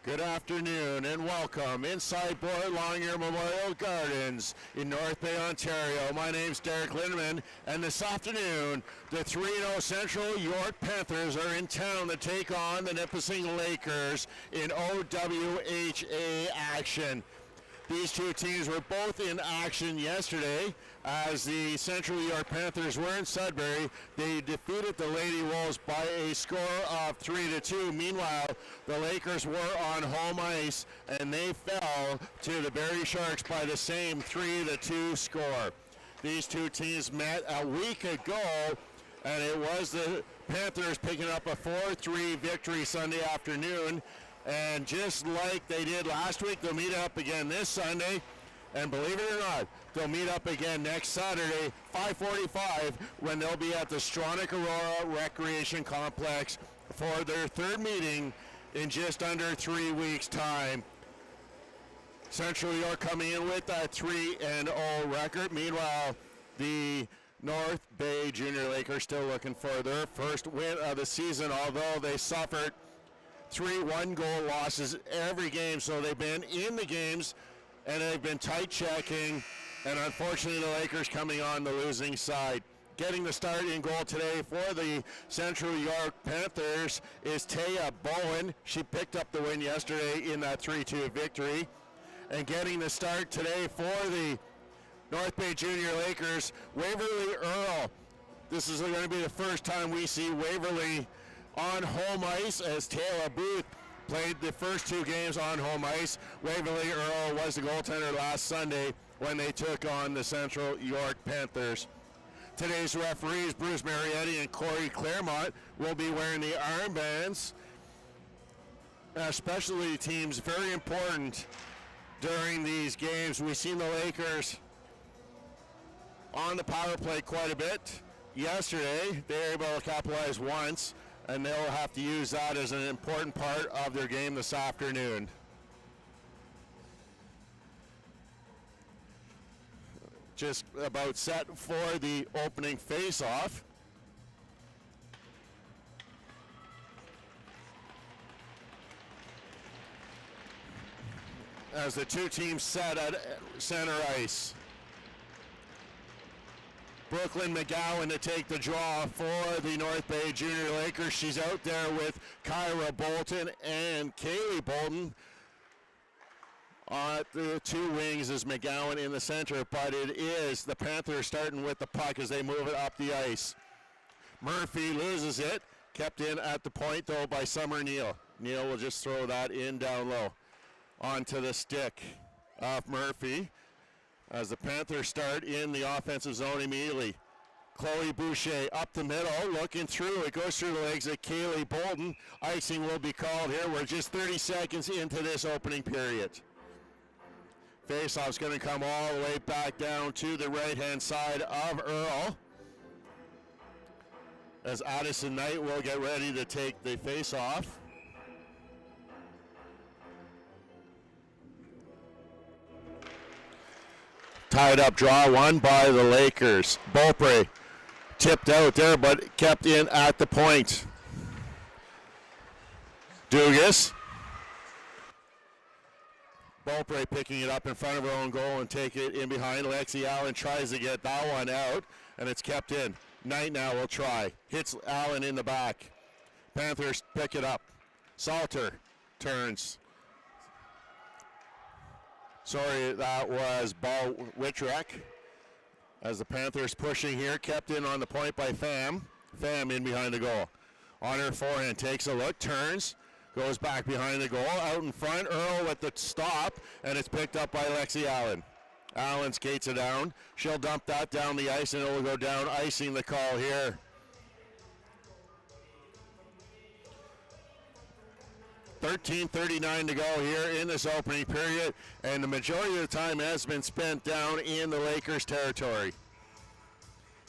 Good afternoon and welcome inside Boyd Longyear Memorial Gardens in North Bay, Ontario. My name's Derek Lindeman, and this afternoon the 3-0 Central York Panthers are in town to take on the Nipissing Lakers in OWHA action. These two teams were both in action yesterday as the Central York Panthers were in Sudbury. They defeated the Lady Wolves by a score of 3-2. Meanwhile, the Lakers were on home ice and they fell to the Barrie Sharks by the same 3-2 score. These two teams met a week ago, and it was the Panthers picking up a 4-3 victory Sunday afternoon. And just like they did last week, they'll meet up again this Sunday. And believe it or not, they'll meet up again next Saturday, 5:45, when they'll be at the Stronach Aurora Recreation Complex for their third meeting in just under 3 weeks' time. Central York coming in with that 3-0 record. Meanwhile, the North Bay Junior Lakers still looking for their first win of the season, although they suffered 3 one-goal losses every game, so they've been in the games and they've been tight checking, and unfortunately the Lakers coming on the losing side. Getting the start in goal today for the Central York Panthers is Taya Bowen. She picked up the win yesterday in that 3-2 victory. And getting the start today for the North Bay Junior Lakers, Waverly Earl. This is going to be the first time we see Waverly on home ice, as Taylor Booth played the first 2 games on home ice. Waverly Earl was the goaltender last Sunday when they took on the Central York Panthers. Today's referees, Bruce Marietti and Corey Claremont, will be wearing the armbands. Specialty teams, very important during these games. We've seen the Lakers on the power play quite a bit yesterday. They were able to capitalize once, and they'll have to use that as an important part of their game this afternoon. Just about set for the opening face-off. As the two teams set at center ice. Brooklyn McGowan to take the draw for the North Bay Junior Lakers. She's out there with Kyra Bolton and Kaylee Bolton. On the 2 wings is McGowan in the center, but it is the Panthers starting with the puck as they move it up the ice. Murphy loses it, kept in at the point though by Summer Neal. Neal will just throw that in down low onto the stick of Murphy. As the Panthers start in the offensive zone immediately. Chloe Boucher up the middle, looking through. It goes through the legs of Kaylee Bolton. Icing will be called here. We're just 30 seconds into this opening period. Faceoff's going to come all the way back down to the right-hand side of Earl. As Addison Knight will get ready to take the faceoff. Tied up draw won by the Lakers. Beaupre tipped out there but kept in at the point. Dugas. Beaupre picking it up in front of her own goal and take it in behind. Lexi Allen tries to get that one out, and it's kept in. Knight now will try. Hits Allen in the back. Panthers pick it up. Salter turns. Sorry, that was Ball Witrek. As the Panthers pushing here, kept in on the point by Pham. Pham in behind the goal. On her forehand, takes a look, turns, goes back behind the goal. Out in front, Earl with the stop, and it's picked up by Lexi Allen. Allen skates it down. She'll dump that down the ice, and it will go down, icing the call here. 13:39 to go here in this opening period, and the majority of the time has been spent down in the Lakers territory.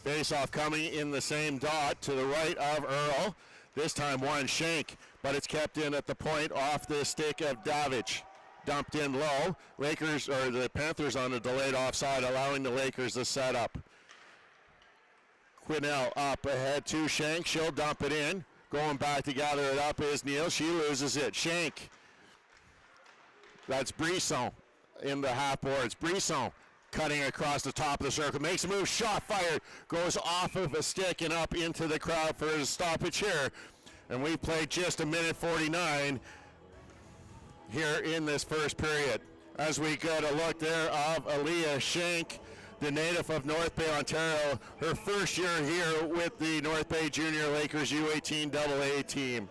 Face-off coming in the same dot to the right of Earl. This time one shank, but it's kept in at the point off the stick of Davidge. Dumped in low. Lakers, or the Panthers on a delayed offside, allowing the Lakers to set up. Quinnell up ahead to Shank. She'll dump it in. Going back to gather it up is Neal. She loses it. Shank That's Brisson in the half boards. Brisson cutting across the top of the circle, makes a move, shot fired, goes off of a stick and up into the crowd for a stoppage here. And we played just 1:49 here in this first period. As we get a look there of Aaliyah Shank, the native of North Bay, Ontario, her first year here with the North Bay Junior Lakers U18 AA team.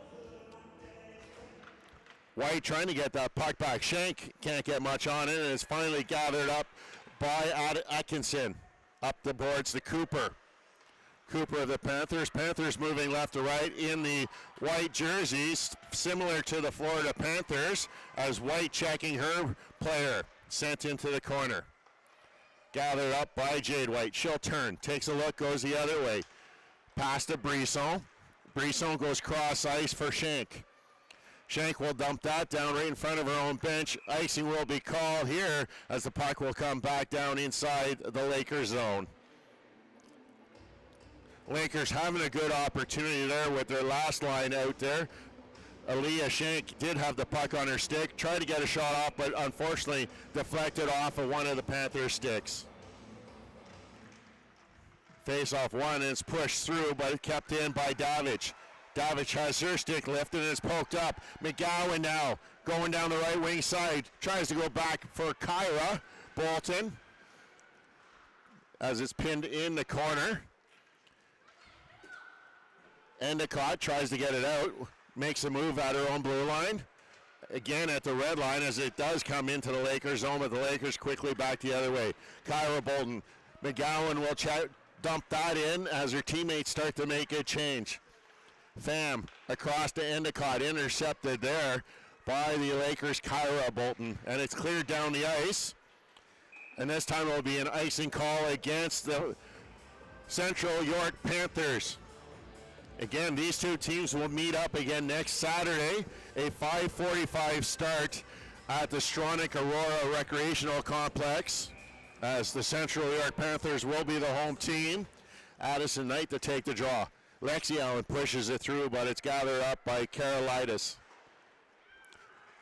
White trying to get that puck back. Shank can't get much on it, and is finally gathered up by Atkinson. Up the boards to Cooper. Cooper of the Panthers. Panthers moving left to right in the white jerseys, similar to the Florida Panthers, as White checking her player, sent into the corner. Gathered up by Jade White. She'll turn, takes a look, goes the other way. Pass to Brisson. Brisson goes cross ice for Shank. Shank will dump that down right in front of her own bench. Icing will be called here as the puck will come back down inside the Lakers zone. Lakers having a good opportunity there with their last line out there. Aaliyah Shank did have the puck on her stick, tried to get a shot off, but unfortunately deflected off of one of the Panther sticks. Face off one, and it's pushed through, but kept in by Davidge. Davidge has her stick lifted and it's poked up. McGowan now going down the right wing side, tries to go back for Kyra Bolton as it's pinned in the corner. Endicott tries to get it out, makes a move at her own blue line. Again at the red line as it does come into the Lakers zone, but the Lakers quickly back the other way. Kyra Bolton. McGowan will dump that in as her teammates start to make a change. Pham across to Endicott, intercepted there by the Lakers' Kyra Bolton, and it's cleared down the ice. And this time it will be an icing call against the Central York Panthers. Again, these two teams will meet up again next Saturday, a 5:45 start at the Stronach Aurora Recreational Complex, as the Central York Panthers will be the home team. Addison Knight to take the draw. Lexi Allen pushes it through, but it's gathered up by Karolitis.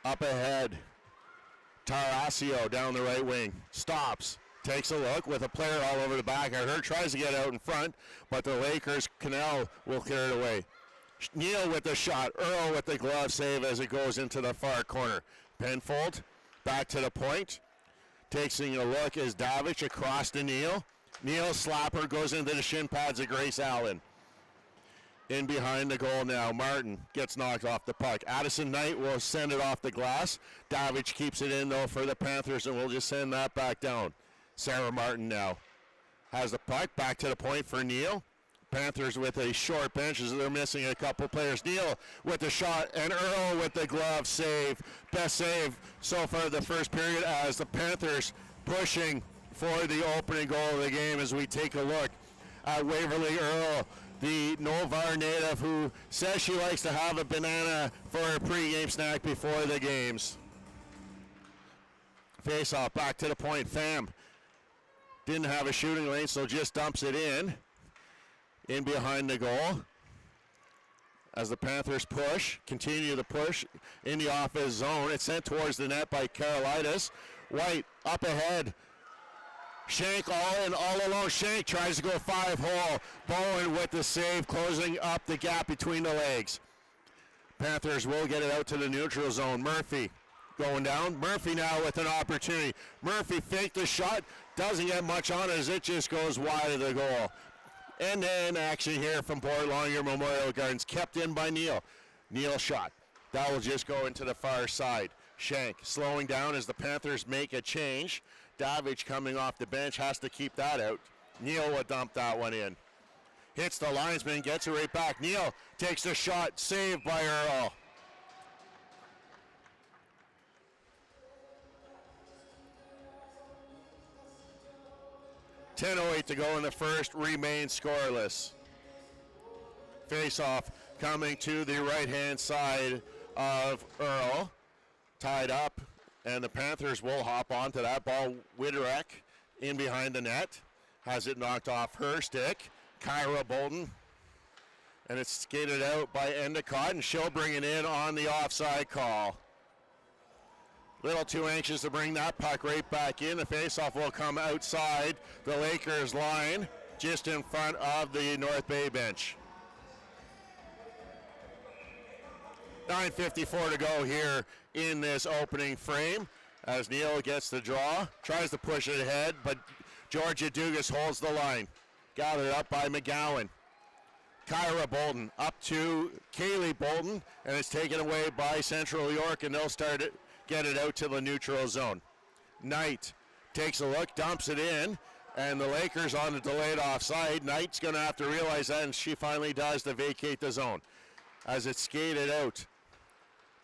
Up ahead, Tarasio down the right wing. Stops, takes a look with a player all over the back of her, tries to get out in front, but the Lakers, Cannell will clear it away. Neal with the shot, Earl with the glove save as it goes into the far corner. Penfold back to the point. Taking a look is Davidge across to Neal. Neal's slapper goes into the shin pads of Grace Allen. In behind the goal now, Martin gets knocked off the puck. Addison Knight will send it off the glass. Davidge keeps it in though for the Panthers, and we'll just send that back down. Sarah Martin now has the puck, back to the point for Neal. Panthers with a short bench as they're missing a couple players. Neal with the shot, and Earl with the glove save. Best save so far the first period as the Panthers pushing for the opening goal of the game as we take a look at Waverly Earl, the Novar native who says she likes to have a banana for her pregame snack before the games. Face off, back to the point. Pham didn't have a shooting lane, so just dumps it in behind the goal. As the Panthers continue to push in the offense zone. It's sent towards the net by Karolitis. White up ahead. Shank all alone. Shank tries to go 5-hole. Bowen with the save, closing up the gap between the legs. Panthers will get it out to the neutral zone. Murphy going down. Murphy now with an opportunity. Murphy faked the shot. Doesn't get much on it as it just goes wide of the goal. And then action here from Port Longyear Memorial Gardens, kept in by Neal. Neal shot. That will just go into the far side. Shank slowing down as the Panthers make a change. Davidge coming off the bench has to keep that out. Neal will dump that one in. Hits the linesman, gets it right back. Neal takes the shot, saved by Earl. .10:08 to go in the first, remains scoreless. Face-off coming to the right-hand side of Earl. Tied up, and the Panthers will hop onto that ball. Widerek in behind the net. Has it knocked off her stick. Kyra Bolton. And it's skated out by Endicott, and she'll bring it in on the offside call. Little too anxious to bring that puck right back in. The faceoff will come outside the Lakers line, just in front of the North Bay bench. 9:54 to go here in this opening frame as Neal gets the draw, tries to push it ahead, but Georgia Dugas holds the line. Gathered up by McGowan. Kyra Bolton up to Kaylee Bolton, and it's taken away by Central York, and they'll get it out to the neutral zone. Knight takes a look, dumps it in, and the Lakers on the delayed offside. Knight's going to have to realize that, and she finally does to vacate the zone as it's skated out.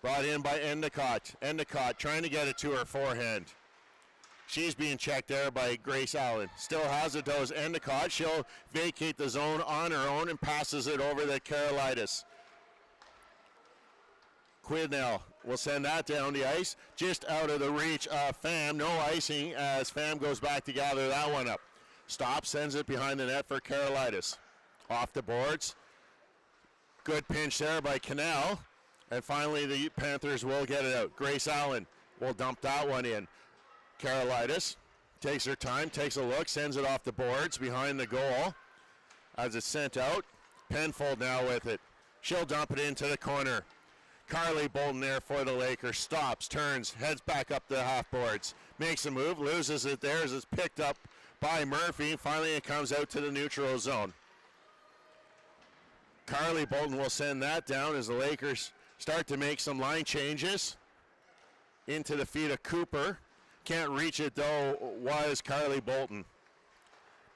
Brought in by Endicott. Endicott trying to get it to her forehand. She's being checked there by Grace Allen. Still has it, though, as Endicott. She'll vacate the zone on her own and passes it over to Karolaitis. Quidnell will send that down the ice, just out of the reach of Pham. No icing as Pham goes back to gather that one up. Stops, sends it behind the net for Karolaitis. Off the boards. Good pinch there by Canal. And finally, the Panthers will get it out. Grace Allen will dump that one in. Karolaitis takes her time, takes a look, sends it off the boards behind the goal. As it's sent out, Penfold now with it. She'll dump it into the corner. Carly Bolton there for the Lakers. Stops, turns, heads back up the half boards. Makes a move, loses it there as it's picked up by Murphy. Finally, it comes out to the neutral zone. Carly Bolton will send that down as the Lakers start to make some line changes into the feet of Cooper. Can't reach it, though, was Carly Bolton.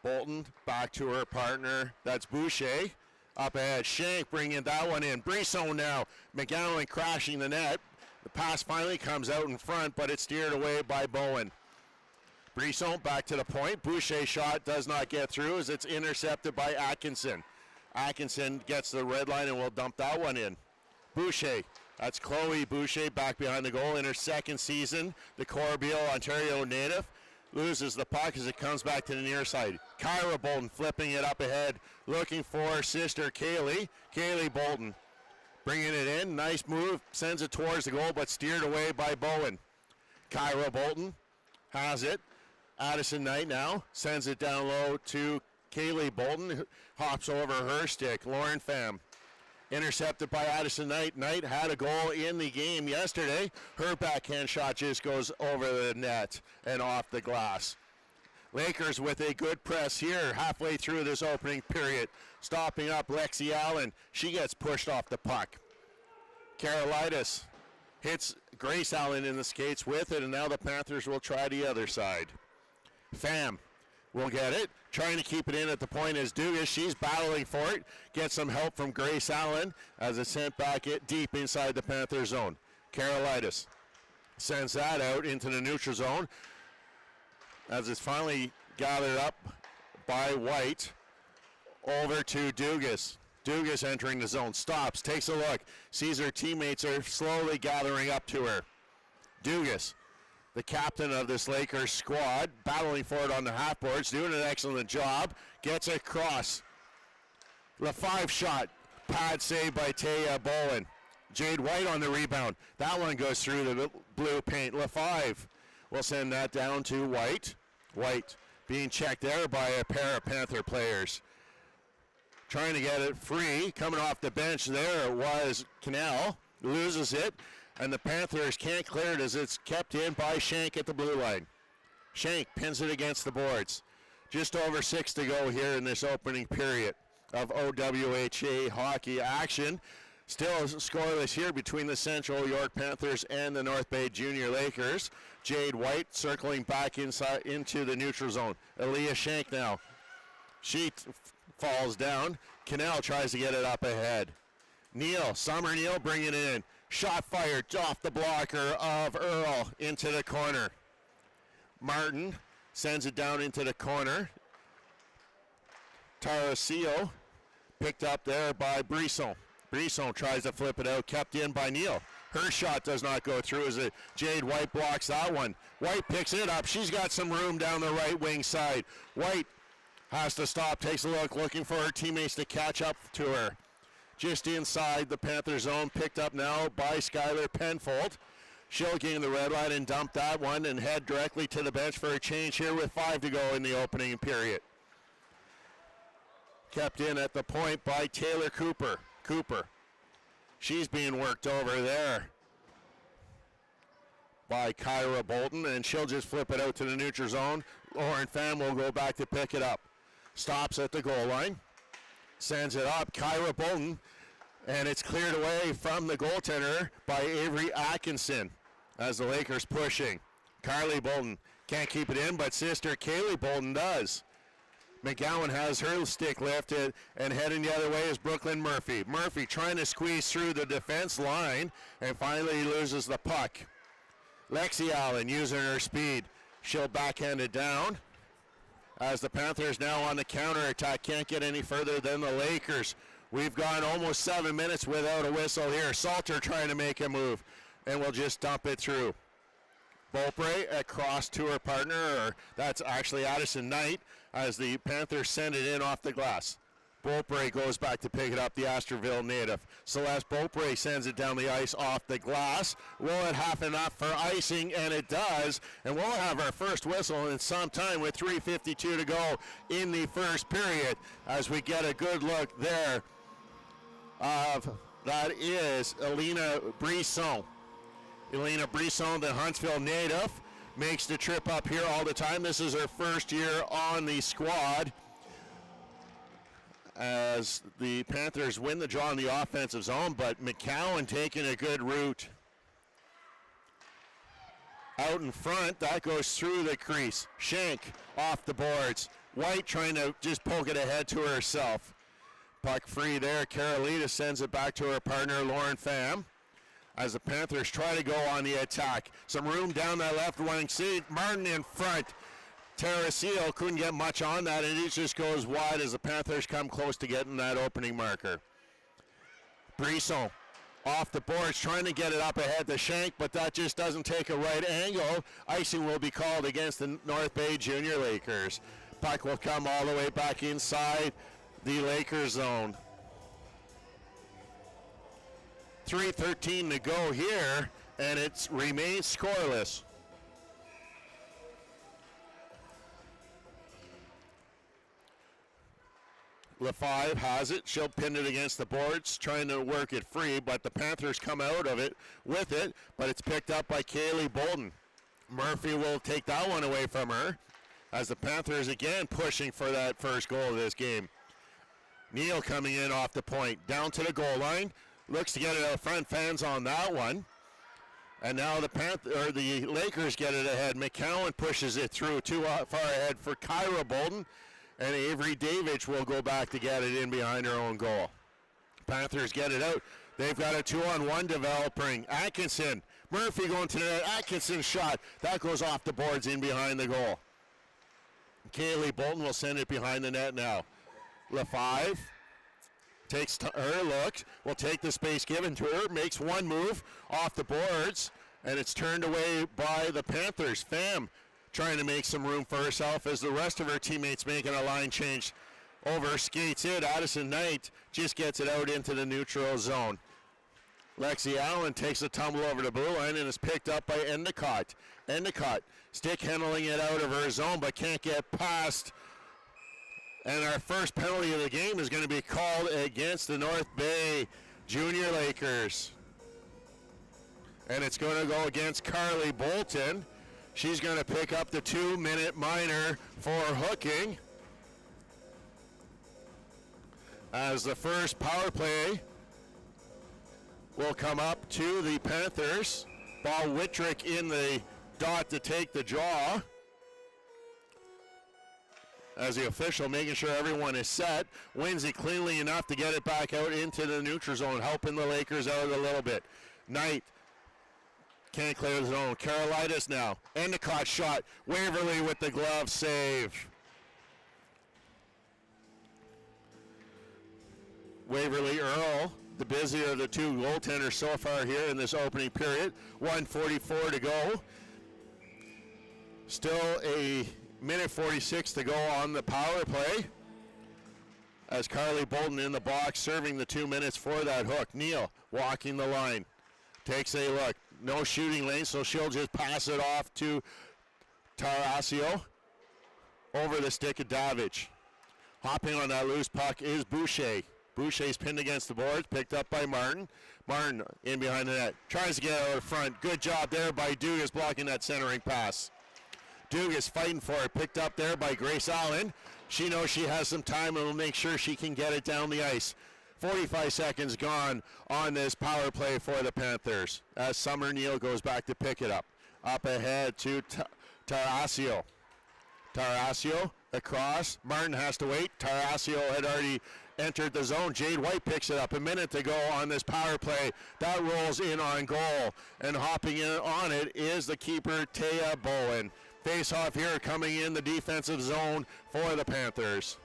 Bolton back to her partner. That's Boucher. Up ahead, Shank bringing that one in. Brisson now. McGowan crashing the net. The pass finally comes out in front, but it's steered away by Bowen. Brisson back to the point. Boucher shot does not get through as it's intercepted by Atkinson. Atkinson gets the red line and will dump that one in. Boucher, that's Chloe Boucher back behind the goal in her second season. The Corbeil, Ontario native, loses the puck as it comes back to the near side. Kyra Bolton flipping it up ahead, looking for sister Kaylee. Kaylee Bolton bringing it in. Nice move, sends it towards the goal, but steered away by Bowen. Kyra Bolton has it. Addison Knight now sends it down low to Kaylee Bolton, who hops over her stick. Lauren Pham. Intercepted by Addison Knight. Knight had a goal in the game yesterday. Her backhand shot just goes over the net and off the glass. Lakers with a good press here halfway through this opening period. Stopping up Lexi Allen. She gets pushed off the puck. Karolaitis hits Grace Allen in the skates with it, and now the Panthers will try the other side. Pham will get it. Trying to keep it in at the point is Dugas. She's battling for it. Gets some help from Grace Allen as it's sent back it deep inside the Panther zone. Karolaitis sends that out into the neutral zone as it's finally gathered up by White over to Dugas. Dugas entering the zone. Stops, takes a look. Sees her teammates are slowly gathering up to her. Dugas, the captain of this Lakers squad, battling for it on the half boards, doing an excellent job. Gets it across. LaFive shot. Pad save by Taya Bowen. Jade White on the rebound. That one goes through the blue paint. LaFive will send that down to White. White being checked there by a pair of Panther players. Trying to get it free. Coming off the bench there was Canal. Loses it. And the Panthers can't clear it as it's kept in by Shank at the blue line. Shank pins it against the boards. Just over 6 to go here in this opening period of OWHA hockey action. Still scoreless here between the Central York Panthers and the North Bay Junior Lakers. Jade White circling back inside into the neutral zone. Aaliyah Shank now. She falls down. Canal tries to get it up ahead. Summer Neal bringing it in. Shot fired off the blocker of Earl into the corner. Martin sends it down into the corner. Tarasio picked up there by Brisson. Brisson tries to flip it out, kept in by Neal. Her shot does not go through as Jade White blocks that one. White picks it up. She's got some room down the right wing side. White has to stop, takes a look, looking for her teammates to catch up to her. Just inside the Panther zone, picked up now by Skylar Penfold. She'll gain the red line and dump that one and head directly to the bench for a change here with 5 to go in the opening period. Kept in at the point by Taylor Cooper. She's being worked over there by Kyra Bolton, and she'll just flip it out to the neutral zone. Lauren Pham will go back to pick it up. Stops at the goal line. Sends it up. Kyra Bolton, and it's cleared away from the goaltender by Avery Atkinson as the Lakers pushing. Carly Bolton can't keep it in, but sister Kaylee Bolton does. McGowan has her stick lifted, and heading the other way is Brooklyn Murphy. Murphy trying to squeeze through the defense line, and finally loses the puck. Lexi Allen using her speed. She'll backhand it down as the Panthers now on the counterattack. Can't get any further than the Lakers. We've gone almost 7 minutes without a whistle here. Salter trying to make a move, and we'll just dump it through. Beaupre across to her partner, or that's actually Addison Knight, as the Panthers send it in off the glass. Beaupre goes back to pick it up, the Astorville native. Celeste Beaupre sends it down the ice off the glass. Will it have enough for icing? And it does. And we'll have our first whistle in some time with 3:52 to go in the first period, as we get a good look there of, that is Elena Brisson. Elena Brisson, the Huntsville native, makes the trip up here all the time. This is her first year on the squad, as the Panthers win the draw in the offensive zone, but McCowan taking a good route out in front. That goes through the crease. Shank off the boards. White trying to just poke it ahead to herself. Puck free there. Carolina sends it back to her partner, Lauren Pham, as the Panthers try to go on the attack. Some room down that left wing seat. Martin in front. Terracillo couldn't get much on that, and it just goes wide as the Panthers come close to getting that opening marker. Brisson off the boards, trying to get it up ahead to Shank, but that just doesn't take a right angle. Icing will be called against the North Bay Junior Lakers. Puck will come all the way back inside the Lakers zone. 3:13 to go here, and it remains scoreless. LaFive has it. She'll pin it against the boards, trying to work it free, but the Panthers come out of it with it, but it's picked up by Kaylee Bolton. Murphy will take that one away from her, as the Panthers again pushing for that first goal of this game. Neal coming in off the point, down to the goal line. Looks to get it out front. Fans on that one. And now the Lakers get it ahead. McCowan pushes it through too far ahead for Kyra Bolton. And Avery Davidge will go back to get it in behind her own goal. Panthers get it out. They've got a 2-on-1 developing. Atkinson. Murphy going to the net. Atkinson shot. That goes off the boards in behind the goal. Kaylee Bolton will send it behind the net now. LaFive takes her look, will take the space given to her, makes one move off the boards, and it's turned away by the Panthers. Pham trying to make some room for herself as the rest of her teammates making a line change over, skates it. Addison Knight just gets it out into the neutral zone. Lexi Allen takes a tumble over the blue line and is picked up by Endicott. Endicott stick handling it out of her zone, but can't get past. And our first penalty of the game is going to be called against the North Bay Junior Lakers. And it's going to go against Carly Bolton. She's going to pick up the 2-minute minor for hooking, as the first power play will come up to the Panthers. Ball Whitrick in the dot to take the draw, as the official making sure everyone is set. Wins it cleanly enough to get it back out into the neutral zone, helping the Lakers out a little bit. Knight can't clear the zone. Carolinas now. Endicott shot. Waverly with the glove save. Waverly Earl, the busier of the two goaltenders so far here in this opening period. 1:44 to go. Still a minute 46 to go on the power play, as Carly Bolton in the box serving the 2 minutes for that hook. Neal walking the line. Takes a look. no shooting lane, so she'll just pass it off to Tarasio. Over the stick of Davidge. Hopping on that loose puck is Boucher. Boucher's pinned against the boards, picked up by Martin. Martin in behind the net, tries to get out of front. Good job there by Dugas blocking that centering pass. Dugas fighting for it, picked up there by Grace Allen. She knows she has some time and will make sure she can get it down the ice. 45 seconds gone on this power play for the Panthers as Summer Neal goes back to pick it up. Up ahead to Tarasio. Tarasio across. Martin has to wait. Tarasio had already entered the zone. Jade White picks it up a minute to go on this power play. That rolls in on goal. And hopping in on it is the keeper, Taya Bowen. Face off here coming in the defensive zone for the Panthers.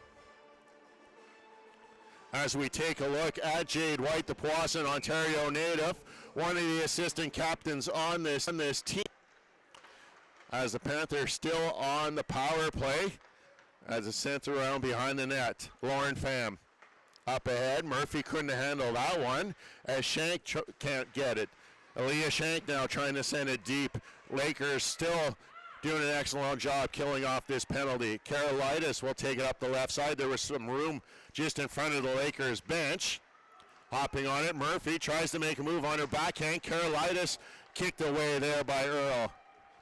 As we take a look at Jade White, the Powassan, Ontario native, one of the assistant captains on this team. As the Panthers still on the power play, as it's sent around behind the net. Lauren Pham up ahead. Murphy couldn't handle that one as Shank can't get it. Aaliyah Shank now trying to send it deep. Lakers still doing an excellent job killing off this penalty. Karolitis will take it up the left side. There was some room just in front of the Lakers bench. Hopping on it, Murphy tries to make a move on her backhand. Karolitis kicked away there by Earl.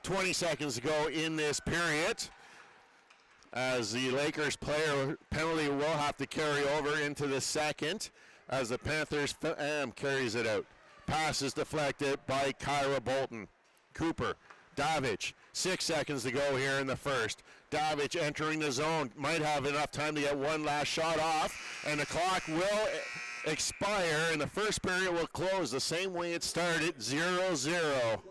20 seconds to go in this period as the Lakers player penalty will have to carry over into the second as the Panthers carries it out. Pass is deflected by Kyra Bolton. Cooper, Davidge, 6 seconds to go here in the first. Davidge entering the zone, might have enough time to get one last shot off, and the clock will expire, and the first period will close the same way it started, 0-0.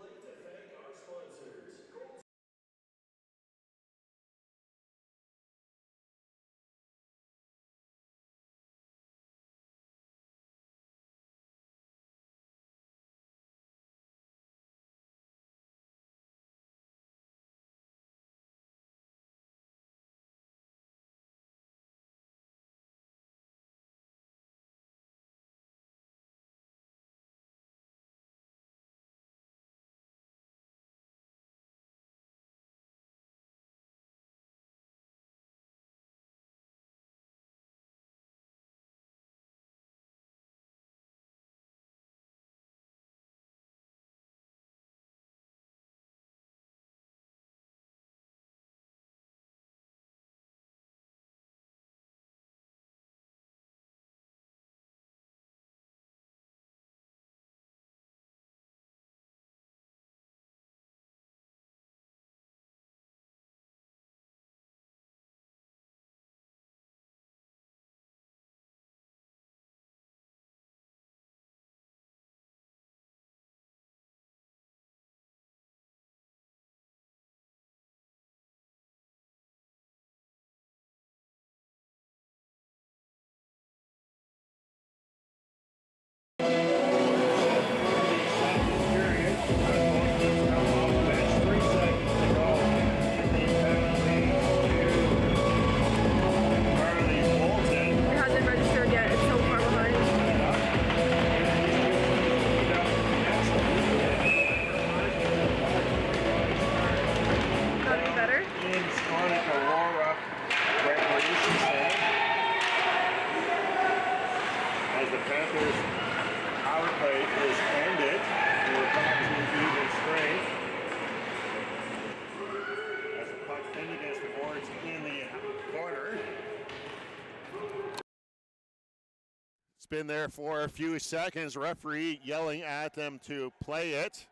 Been there for a few seconds. Referee yelling at them to play it.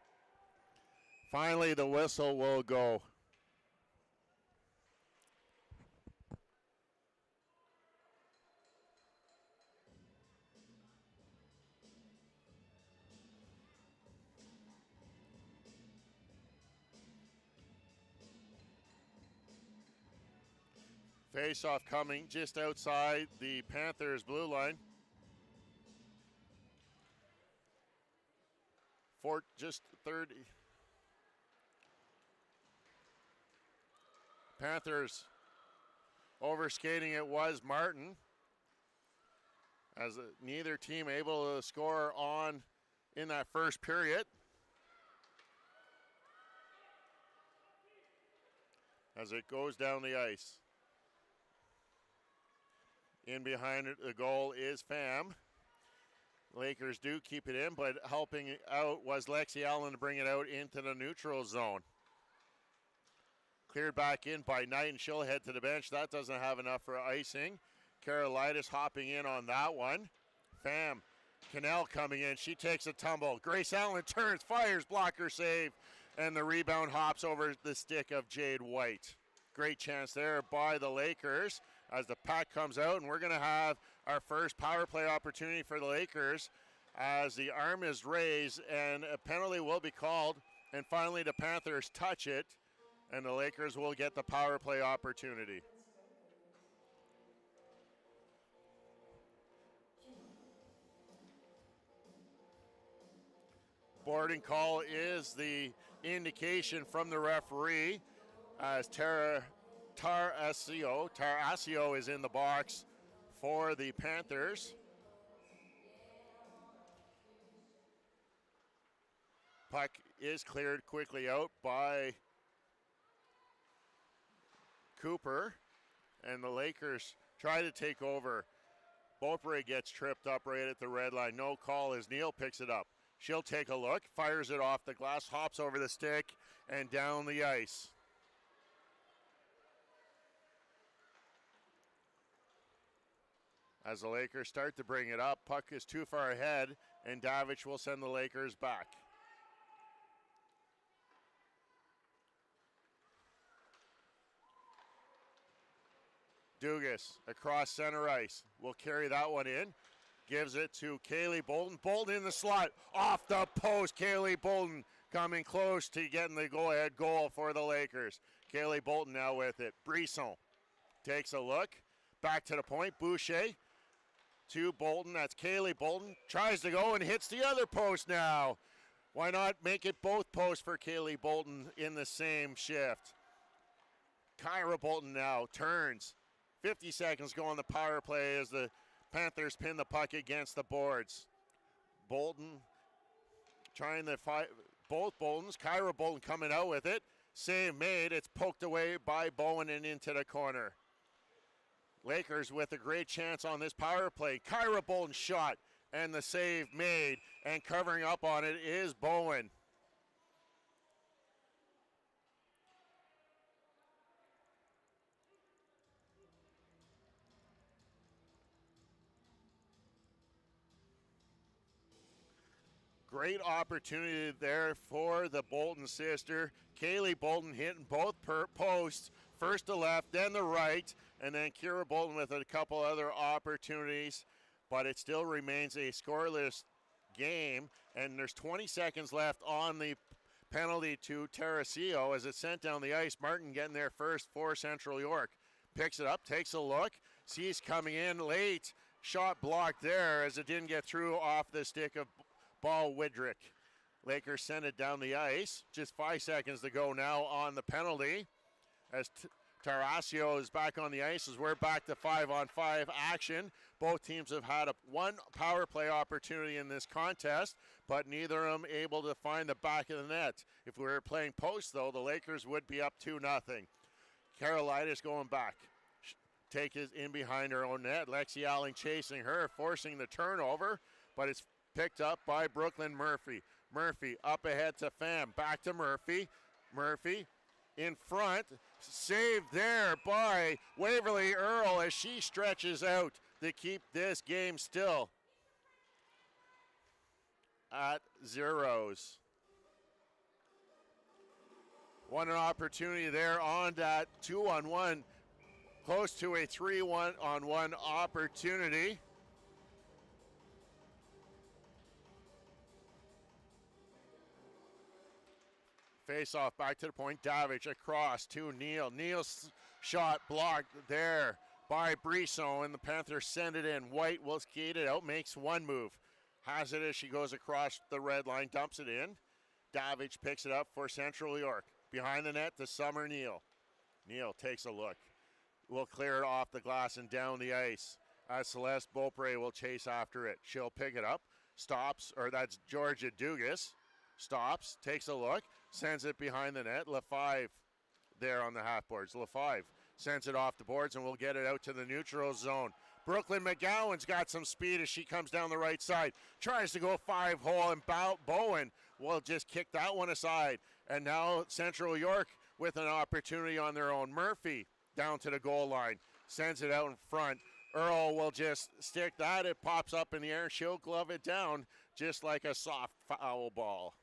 Finally, the whistle will go. Face-off coming just outside the Panthers' blue line. For just 30. Panthers overskating it was Martin, as neither team able to score on in that first period. as it goes down the ice. In behind the goal is Pham. Lakers do keep it in, but helping out was Lexi Allen to bring it out into the neutral zone. Cleared back in by Knight, and she'll head to the bench. That doesn't have enough for icing. Carolitis hopping in on that one. Pham. Cannell coming in. She takes a tumble. Grace Allen turns, fires, blocker save, and the rebound hops over the stick of Jade White. Great chance there by the Lakers as the puck comes out, and we're going to have our first power play opportunity for the Lakers as the arm is raised and a penalty will be called, and finally the Panthers touch it, and the Lakers will get the power play opportunity. Boarding call is the indication from the referee as Tarasio is in the box for the Panthers. Puck is cleared quickly out by Cooper, and the Lakers try to take over. Beaupre gets tripped up right at the red line. No call as Neal picks it up. She'll take a look, fires it off the glass, hops over the stick, and down the ice. As the Lakers start to bring it up, puck is too far ahead, and Davidge will send the Lakers back. Dugas across center ice will carry that one in. Gives it to Kaylee Bolton. Bolton in the slot. Off the post. Kaylee Bolton coming close to getting the go-ahead goal for the Lakers. Kaylee Bolton now with it. Brisson takes a look. Back to the point. Boucher to Bolton. That's Kaylee Bolton. Tries to go and hits the other post now. Why not make it both posts for Kaylee Bolton in the same shift? Kyra Bolton now turns. 50 seconds go on the power play as the Panthers pin the puck against the boards. Bolton trying to fight both Boltons. Kyra Bolton coming out with it. Save made. It's poked away by Bowen and into the corner. Lakers with a great chance on this power play. Kyra Bolton shot and the save made, and covering up on it is Bowen. Great opportunity there for the Bolton sister. Kaylee Bolton hitting both posts, first to left, then the right, and then Kira Bolton with a couple other opportunities, but it still remains a scoreless game, and there's 20 seconds left on the penalty to Tarasio as it's sent down the ice. Martin getting there first for Central York. Picks it up, takes a look, sees coming in late. Shot blocked there as it didn't get through off the stick of Ball Widrick. Lakers send it down the ice. Just 5 seconds to go now on the penalty as Tarasio is back on the ice as we're back to 5-on-5 action. Both teams have had one power play opportunity in this contest, but neither of them able to find the back of the net. If we were playing post, though, the Lakers would be up 2-0. Carolitis going back. Take it in behind her own net. Lexi Allen chasing her, forcing the turnover, but it's picked up by Brooklyn Murphy. Murphy up ahead to Pham. Back to Murphy. Murphy in front. Saved there by Waverly Earl as she stretches out to keep this game still at zeros. One opportunity there on that 2-on-1. Close to a 3-1-on-1 opportunity. Face off back to the point. Davidge across to Neal. Neal's shot blocked there by Brisson, and the Panthers send it in. White will skate it out, makes one move. Has it as she goes across the red line, dumps it in. Davidge picks it up for Central York. Behind the net to Summer Neal. Neal takes a look. Will clear it off the glass and down the ice as Celeste Beaupre will chase after it. She'll pick it up. Stops, or that's Georgia Dugas. Stops, takes a look, sends it behind the net. Lefebvre there on the half boards. LaFive sends it off the boards and will get it out to the neutral zone. Brooklyn McGowan's got some speed as she comes down the right side. Tries to go 5-hole, and Bowen will just kick that one aside. And now Central York with an opportunity on their own. Murphy down to the goal line. Sends it out in front. Earl will just stick that. It pops up in the air. She'll glove it down just like a soft foul ball.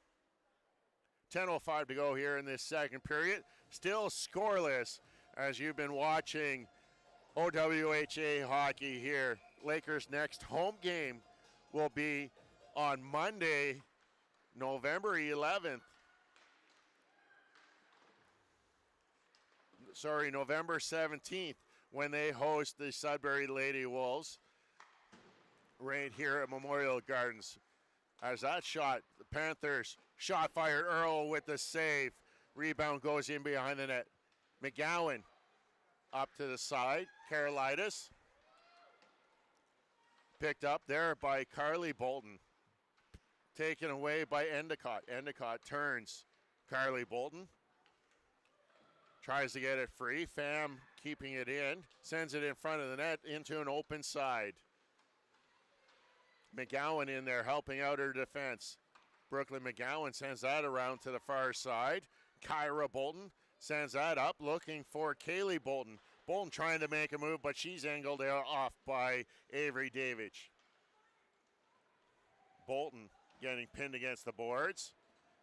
10:05 to go here in this second period. Still scoreless as you've been watching OWHA hockey here. Lakers' next home game will be on Monday, November 11th. November 17th, when they host the Sudbury Lady Wolves right here at Memorial Gardens. As that shot, the Panthers shot fired. Earl with the save. Rebound goes in behind the net. McGowan up to the side. Karolitis picked up there by Carly Bolton. Taken away by Endicott. Endicott turns. Carly Bolton tries to get it free. Pham keeping it in. Sends it in front of the net into an open side. McGowan in there helping out her defense. Brooklyn McGowan sends that around to the far side. Kyra Bolton sends that up looking for Kaylee Bolton. Bolton trying to make a move, but she's angled off by Avery Davidge. Bolton getting pinned against the boards.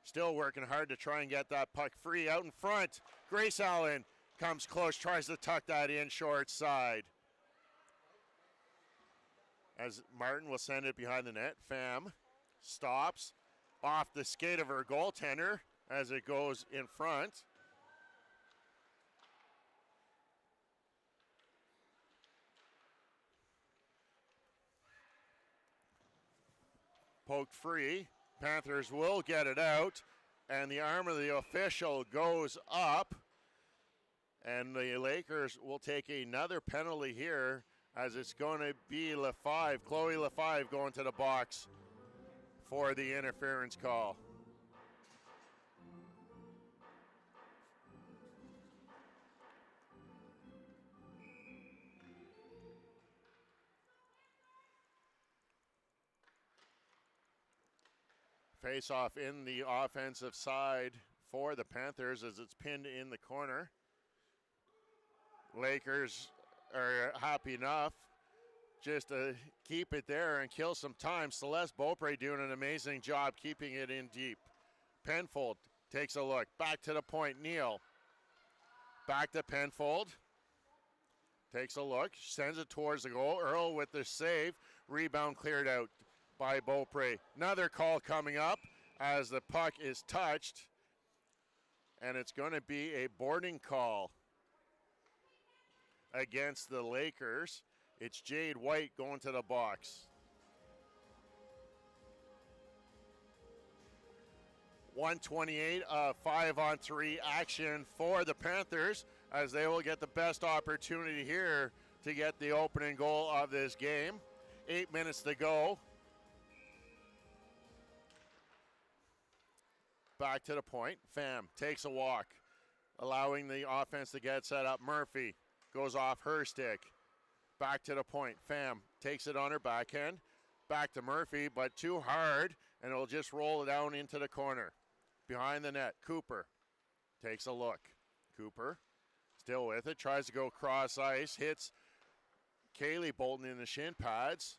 Still working hard to try and get that puck free out in front. Grace Allen comes close, tries to tuck that in short side. As Martin will send it behind the net. Pham stops off the skate of her goaltender as it goes in front. Poked free. Panthers will get it out, and the arm of the official goes up, and the Lakers will take another penalty here as it's going to be LaFive. Chloe LaFive going to the box for the interference call. Face off in the offensive side for the Panthers as it's pinned in the corner. Lakers are happy enough just to keep it there and kill some time. Celeste Beaupre doing an amazing job keeping it in deep. Penfold takes a look. Back to the point. Neal. Back to Penfold. Takes a look. Sends it towards the goal. Earl with the save. Rebound cleared out by Beaupre. Another call coming up as the puck is touched, and it's going to be a boarding call against the Lakers. It's Jade White going to the box. 1:28 of 5-on-3 action for the Panthers as they will get the best opportunity here to get the opening goal of this game. 8 minutes to go. Back to the point. Pham takes a walk, allowing the offense to get set up. Murphy goes off her stick. Back to the point. Pham takes it on her backhand. Back to Murphy, but too hard, and it'll just roll down into the corner. Behind the net, Cooper takes a look. Cooper still with it, tries to go cross ice, hits Kaylee Bolton in the shin pads.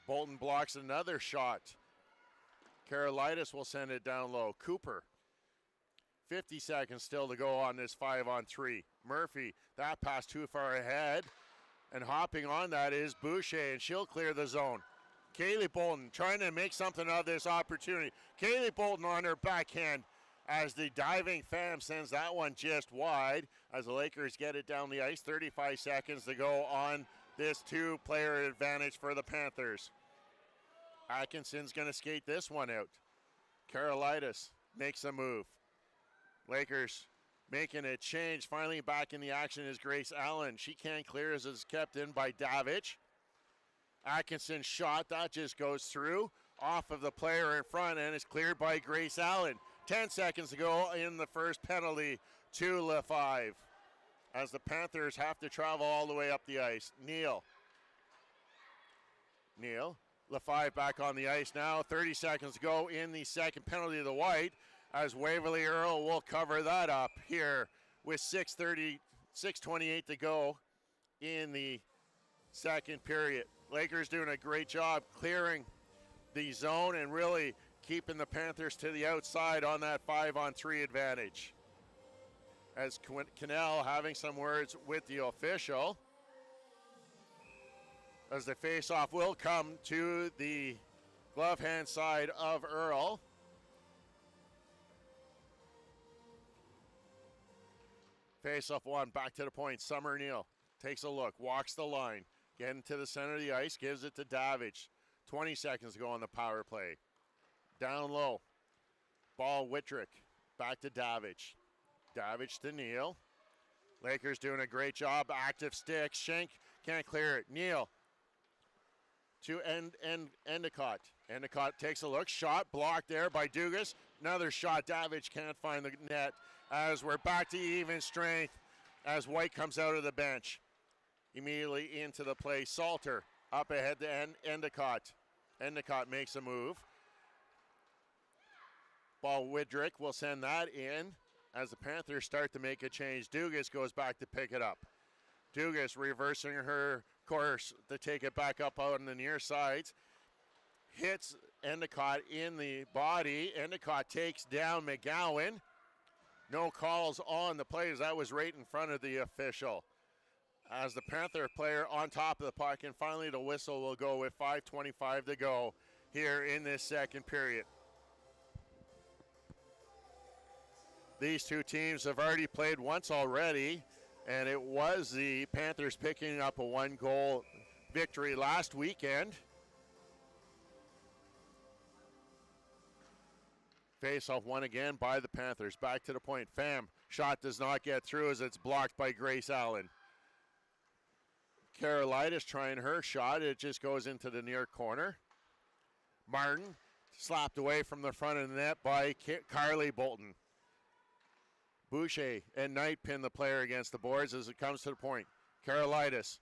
Bolton blocks another shot. Karolitis will send it down low. Cooper, 50 seconds still to go on this 5-on-3. Murphy, that pass too far ahead. And hopping on that is Boucher, and she'll clear the zone. Kaylee Bolton trying to make something of this opportunity. Kaylee Bolton on her backhand as the diving Pham sends that one just wide as the Lakers get it down the ice. 35 seconds to go on this two-player advantage for the Panthers. Atkinson's going to skate this one out. Karolitis makes a move. Lakers making a change. Finally back in the action is Grace Allen. She can't clear as it's kept in by Davidge. Atkinson's shot, that just goes through off of the player in front and is cleared by Grace Allen. 10 seconds to go in the first penalty to LaFive as the Panthers have to travel all the way up the ice. Neal, LaFive back on the ice now. 30 seconds to go in the second penalty of the white as Waverly Earl will cover that up here with 6:28 to go in the second period. Lakers doing a great job clearing the zone and really keeping the Panthers to the outside on that 5-on-3 advantage. As Cannell having some words with the official. As the face-off will come to the glove hand side of Earl. Face-off one, back to the point. Summer Neal takes a look, walks the line, getting to the center of the ice, gives it to Davidge. 20 seconds to go on the power play. Down low, ball Whitrick, back to Davidge. Davidge to Neal. Lakers doing a great job, active stick. Schenk can't clear it. Neal to Endicott. Endicott takes a look, shot blocked there by Dugas. Another shot, Davidge can't find the net as we're back to even strength as White comes out of the bench. Immediately into the play, Salter up ahead to Endicott. Endicott makes a move. Ball Widrick will send that in as the Panthers start to make a change. Dugas goes back to pick it up. Dugas reversing her course to take it back up out on the near sides. Hits Endicott in the body. Endicott takes down McGowan. No calls on the plays. That was right in front of the official. As the Panther player on top of the puck, and finally the whistle will go with 5:25 to go here in this second period. These two teams have already played once already, and it was the Panthers picking up a one-goal victory last weekend. Face-off one again by the Panthers. Back to the point. Pham. Shot does not get through as it's blocked by Grace Allen. Carolitis trying her shot. It just goes into the near corner. Martin slapped away from the front of the net by Carly Bolton. Boucher and Knight pin the player against the boards as it comes to the point. Carolitis.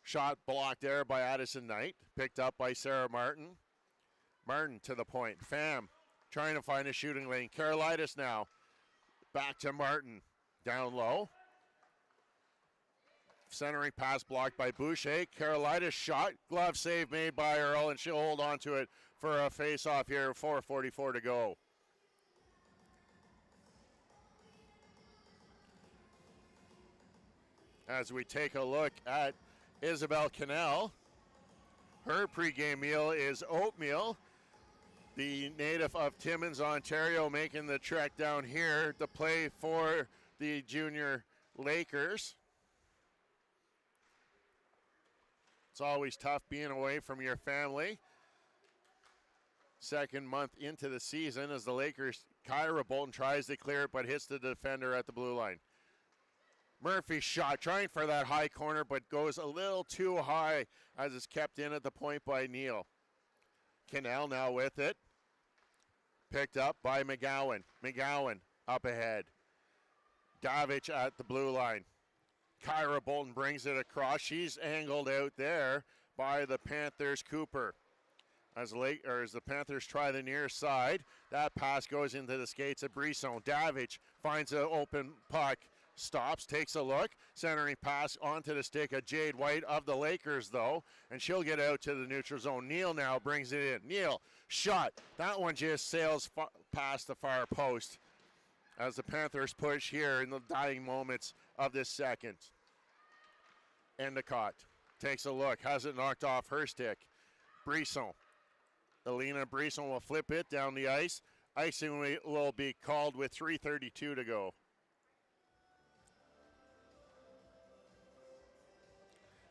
Shot blocked there by Addison Knight. Picked up by Sarah Martin. Martin to the point. Pham trying to find a shooting lane. Carolitis now. Back to Martin. Down low. Centering pass blocked by Boucher. Carolitis shot. Glove save made by Earl, and she'll hold on to it for a face-off here. 4:44 to go. As we take a look at Isabel Cannell, her pregame meal is oatmeal. The native of Timmins, Ontario, making the trek down here to play for the junior Lakers. It's always tough being away from your family. Second month into the season as the Lakers, Kyra Bolton tries to clear it but hits the defender at the blue line. Murphy shot, trying for that high corner, but goes a little too high as it's kept in at the point by Neal. Cannell now with it. Picked up by McGowan. McGowan up ahead. Davidge at the blue line. Kyra Bolton brings it across. She's angled out there by the Panthers' Cooper. As the Panthers try the near side, that pass goes into the skates of Brisson. Davidge finds an open puck. Stops, takes a look, centering pass onto the stick of Jade White of the Lakers, though, and she'll get out to the neutral zone. Neal now brings it in. Neal, shot. That one just sails past the far post as the Panthers push here in the dying moments of this second. Endicott takes a look, has it knocked off her stick. Brisson. Alina Brisson will flip it down the ice. Icing will be called with 3:32 to go.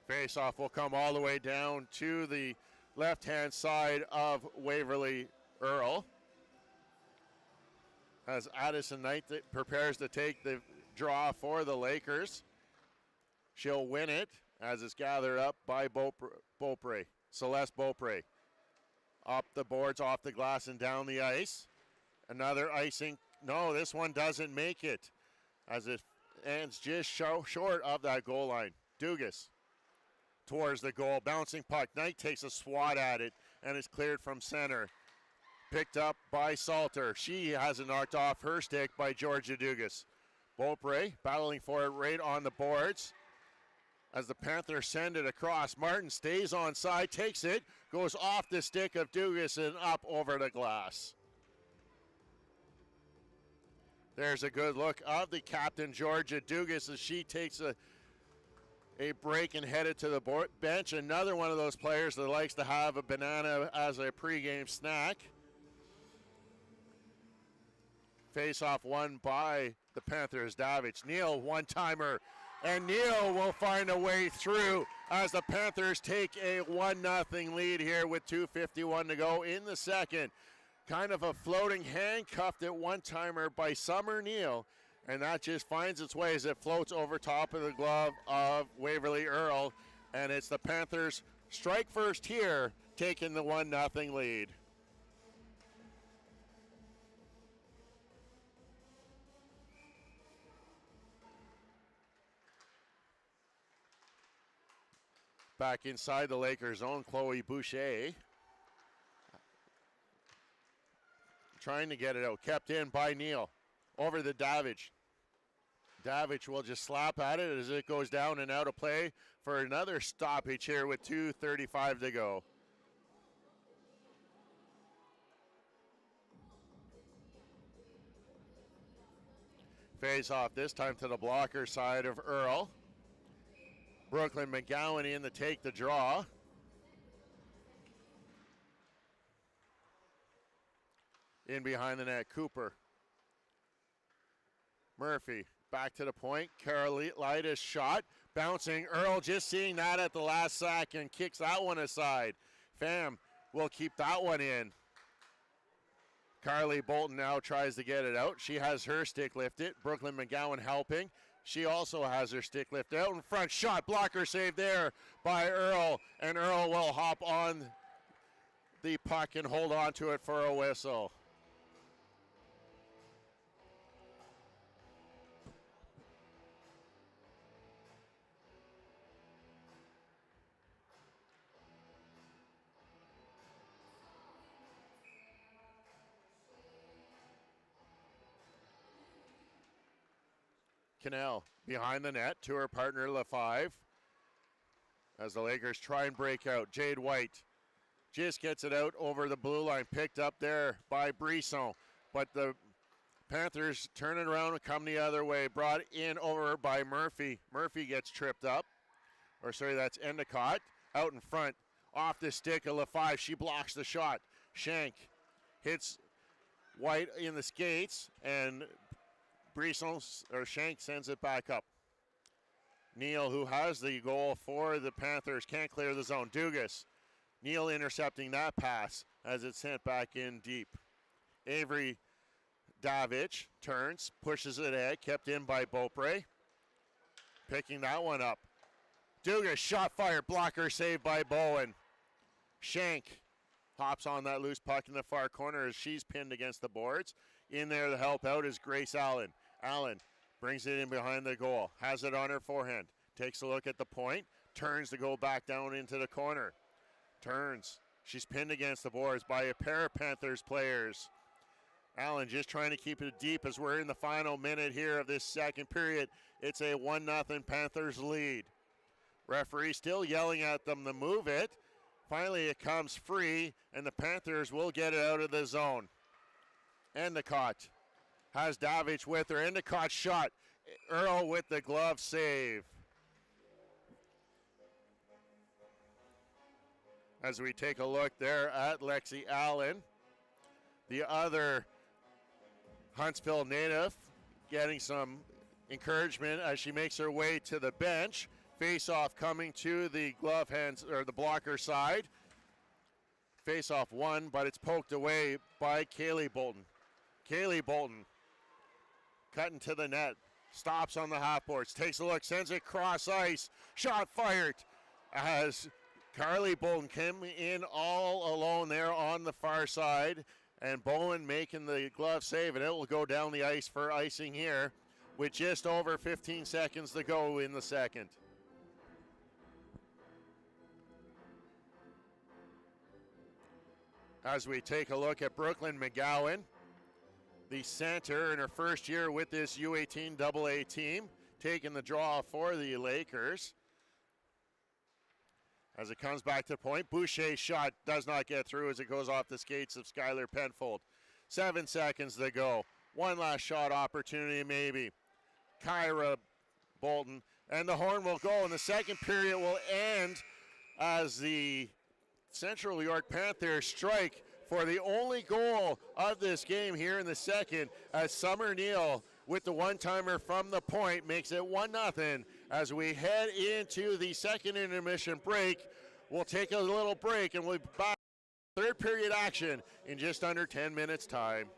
Face-off will come all the way down to the left-hand side of Waverly Earl. As Addison Knight prepares to take the draw for the Lakers. She'll win it as it's gathered up by Beaupre. Celeste Beaupre. Up the boards, off the glass, and down the ice. Another icing. No, this one doesn't make it. as it ends just short of that goal line. Dugas towards the goal, bouncing puck. Knight takes a swat at it and is cleared from center. Picked up by Salter. She has it knocked off her stick by Georgia Dugas. Beaupre battling for it right on the boards as the Panthers send it across. Martin stays on side, takes it, goes off the stick of Dugas and up over the glass. There's a good look of the captain, Georgia Dugas, as she takes a break and headed to the bench. Another one of those players that likes to have a banana as a pregame snack. Face-off won by the Panthers. Davic, Neal, one-timer, and Neal will find a way through as the Panthers take a 1-0 lead here with 2:51 to go in the second. Kind of a floating handcuffed at one-timer by Summer Neal, and that just finds its way as it floats over top of the glove of Waverly Earl, and it's the Panthers strike first here, taking the 1-0 lead. Back inside the Lakers' own, Chloe Boucher trying to get it out. Kept in by Neal. Over to Davic. Davic will just slap at it as it goes down and out of play for another stoppage here with 2:35 to go. Face off this time to the blocker side of Earl. Brooklyn McGowan in to take the draw. In behind the net, Cooper. Murphy back to the point. Carolita's shot. Bouncing. Earl just seeing that at the last second. Kicks that one aside. Pham will keep that one in. Carly Bolton now tries to get it out. She has her stick lifted. Brooklyn McGowan helping. She also has her stick lifted out in front. Shot, blocker save there by Earl. And Earl will hop on the puck and hold on to it for a whistle. Cannell behind the net to her partner LaFive as the Lakers try and break out. Jade White just gets it out over the blue line, picked up there by Brisson, but the Panthers turn it around and come the other way, brought in over by Murphy. Murphy gets tripped up, that's Endicott out in front, off the stick of LaFive. She blocks the shot. Shank hits White in the skates, and Shank sends it back up. Neal, who has the goal for the Panthers, can't clear the zone. Dugas. Neal intercepting that pass as it's sent back in deep. Avery Davic turns, pushes it ahead, kept in by Beaupre. Picking that one up. Dugas, shot fired, blocker saved by Bowen. Shank hops on that loose puck in the far corner as she's pinned against the boards. In there to help out is Grace Allen. Allen brings it in behind the goal, has it on her forehand, takes a look at the point, turns to go back down into the corner. Turns. She's pinned against the boards by a pair of Panthers players. Allen just trying to keep it deep as we're in the final minute here of this second period. It's a 1-0 Panthers lead. Referee still yelling at them to move it. Finally it comes free and the Panthers will get it out of the zone. Endicott has Davic with her. Endicott shot. Earl with the glove save. As we take a look there at Lexi Allen, the other Huntsville native, getting some encouragement as she makes her way to the bench. Face-off coming to the glove hands or the blocker side. Face-off won, but it's poked away by Kaylee Bolton. Kaylee Bolton cutting to the net, stops on the half boards, takes a look, sends it cross ice, shot fired as Carly Bolton came in all alone there on the far side, and Bowen making the glove save, and it will go down the ice for icing here. with just over 15 seconds to go in the second. As we take a look at Brooklyn McGowan, the center in her first year with this U18 AA team, taking the draw for the Lakers. As it comes back to the point, Boucher's shot does not get through as it goes off the skates of Skylar Penfold. 7 seconds to go. One last shot opportunity maybe. Kyra Bolton, and the horn will go, and the second period will end as the Central York Panthers strike for the only goal of this game here in the second, as Summer Neal with the one-timer from the point makes it 1-0 as we head into the second intermission break. We'll take a little break and we'll be back third period action in just under 10 minutes time.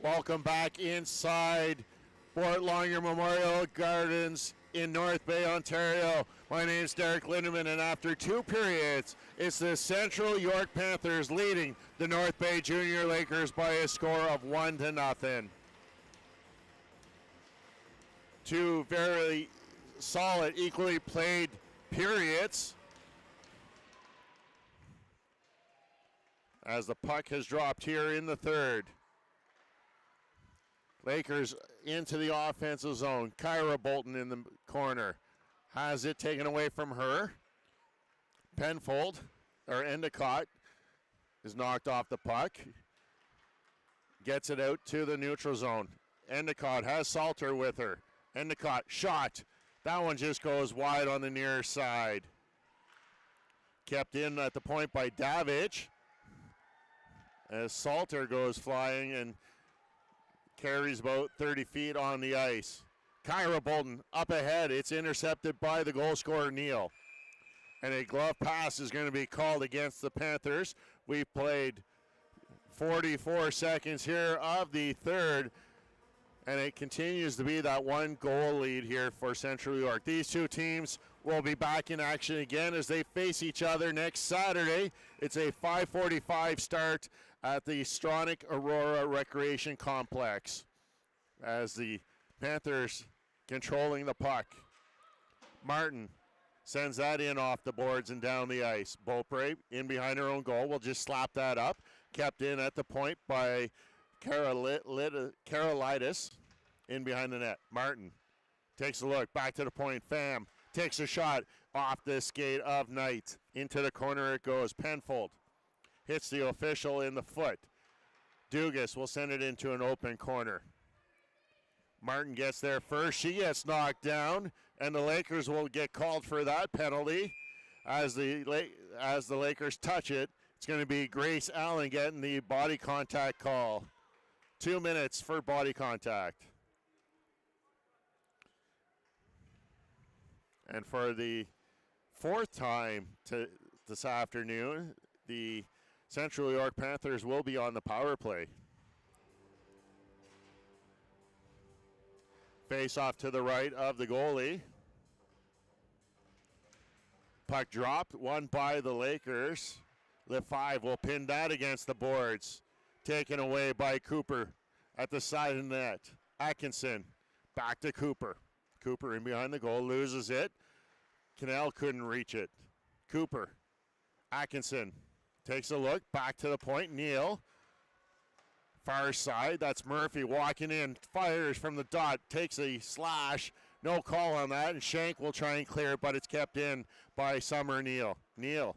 Welcome back inside Fort Longyear Memorial Gardens in North Bay, Ontario. My name is Derek Lindemann, and after 2 periods, it's the Central York Panthers leading the North Bay Junior Lakers by a score of 1-0. 2 very solid, equally played periods. As the puck has dropped here in the third. Lakers into the offensive zone. Kyra Bolton in the corner. Has it taken away from her. Endicott is knocked off the puck. Gets it out to the neutral zone. Endicott has Salter with her. Endicott shot. That one just goes wide on the near side. Kept in at the point by Davidge. As Salter goes flying and carries about 30 feet on the ice. Kyra Bolton up ahead. It's intercepted by the goal scorer, Neal. And a glove pass is going to be called against the Panthers. We played 44 seconds here of the third. And it continues to be that 1-goal lead here for Central York. These 2 teams will be back in action again as they face each other next Saturday. It's a 5:45 start at the Stronach Aurora Recreation Complex as the Panthers controlling the puck. Martin sends that in off the boards and down the ice. Beaupre in behind her own goal will just slap that up. Kept in at the point by Karolitis in behind the net. Martin takes a look, back to the point. Pham takes a shot off the skate of Knight. Into the corner it goes. Penfold hits the official in the foot. Dugas will send it into an open corner. Martin gets there first. She gets knocked down, and the Lakers will get called for that penalty. As the Lakers touch it, it's going to be Grace Allen getting the body contact call. 2 minutes for body contact. And for the 4th time this afternoon, the Central York Panthers will be on the power play. Face off to the right of the goalie. Puck dropped, won by the Lakers. Le5 will pin that against the boards. Taken away by Cooper at the side of the net. Atkinson back to Cooper. Cooper in behind the goal, loses it. Cannell couldn't reach it. Cooper. Atkinson takes a look, back to the point. Neal. Far side, that's Murphy walking in, fires from the dot, takes a slash. No call on that, and Shank will try and clear it, but it's kept in by Summer Neal. Neal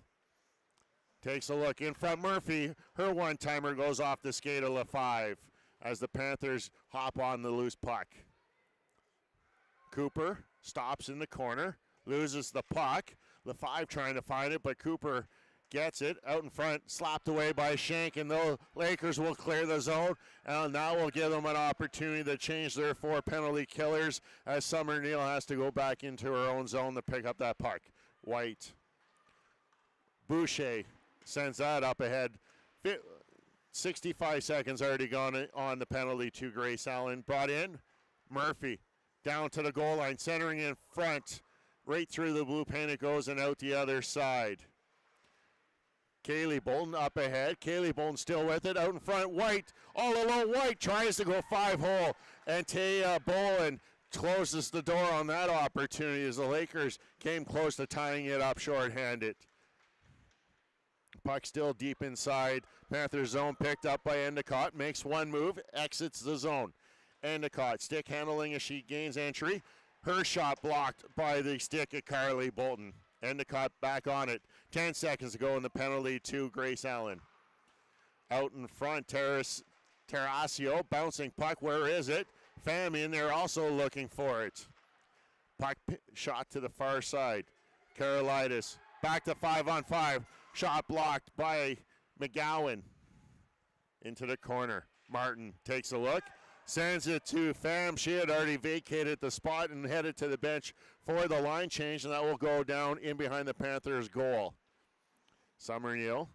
takes a look in front. Murphy, her one-timer goes off the skate of Le5 as the Panthers hop on the loose puck. Cooper stops in the corner, loses the puck. Le5 trying to find it, but Cooper gets it out in front, slapped away by Shank, and the Lakers will clear the zone. And now we'll give them an opportunity to change their 4 penalty killers as Summer Neal has to go back into her own zone to pick up that puck. White. Boucher sends that up ahead. 65 seconds already gone on the penalty to Grace Allen. Brought in. Murphy down to the goal line, centering in front. Right through the blue paint it goes and out the other side. Kaylee Bolton up ahead. Kaylee Bolton still with it. Out in front, White. All alone, White tries to go 5-hole. And Taya Bowen closes the door on that opportunity as the Lakers came close to tying it up shorthanded. Puck still deep inside. Panthers zone picked up by Endicott. Makes one move, exits the zone. Endicott stick handling as she gains entry. Her shot blocked by the stick of Carly Bolton. Endicott back on it. 10 seconds to go in the penalty to Grace Allen. Out in front, Terrasio bouncing puck. Where is it? Pham in there also looking for it. Puck shot to the far side. Karolitis back to 5-on-5. Shot blocked by McGowan. Into the corner. Martin takes a look. Sends it to Pham. She had already vacated the spot and headed to the bench for the line change, and that will go down in behind the Panthers' goal. Summer Neal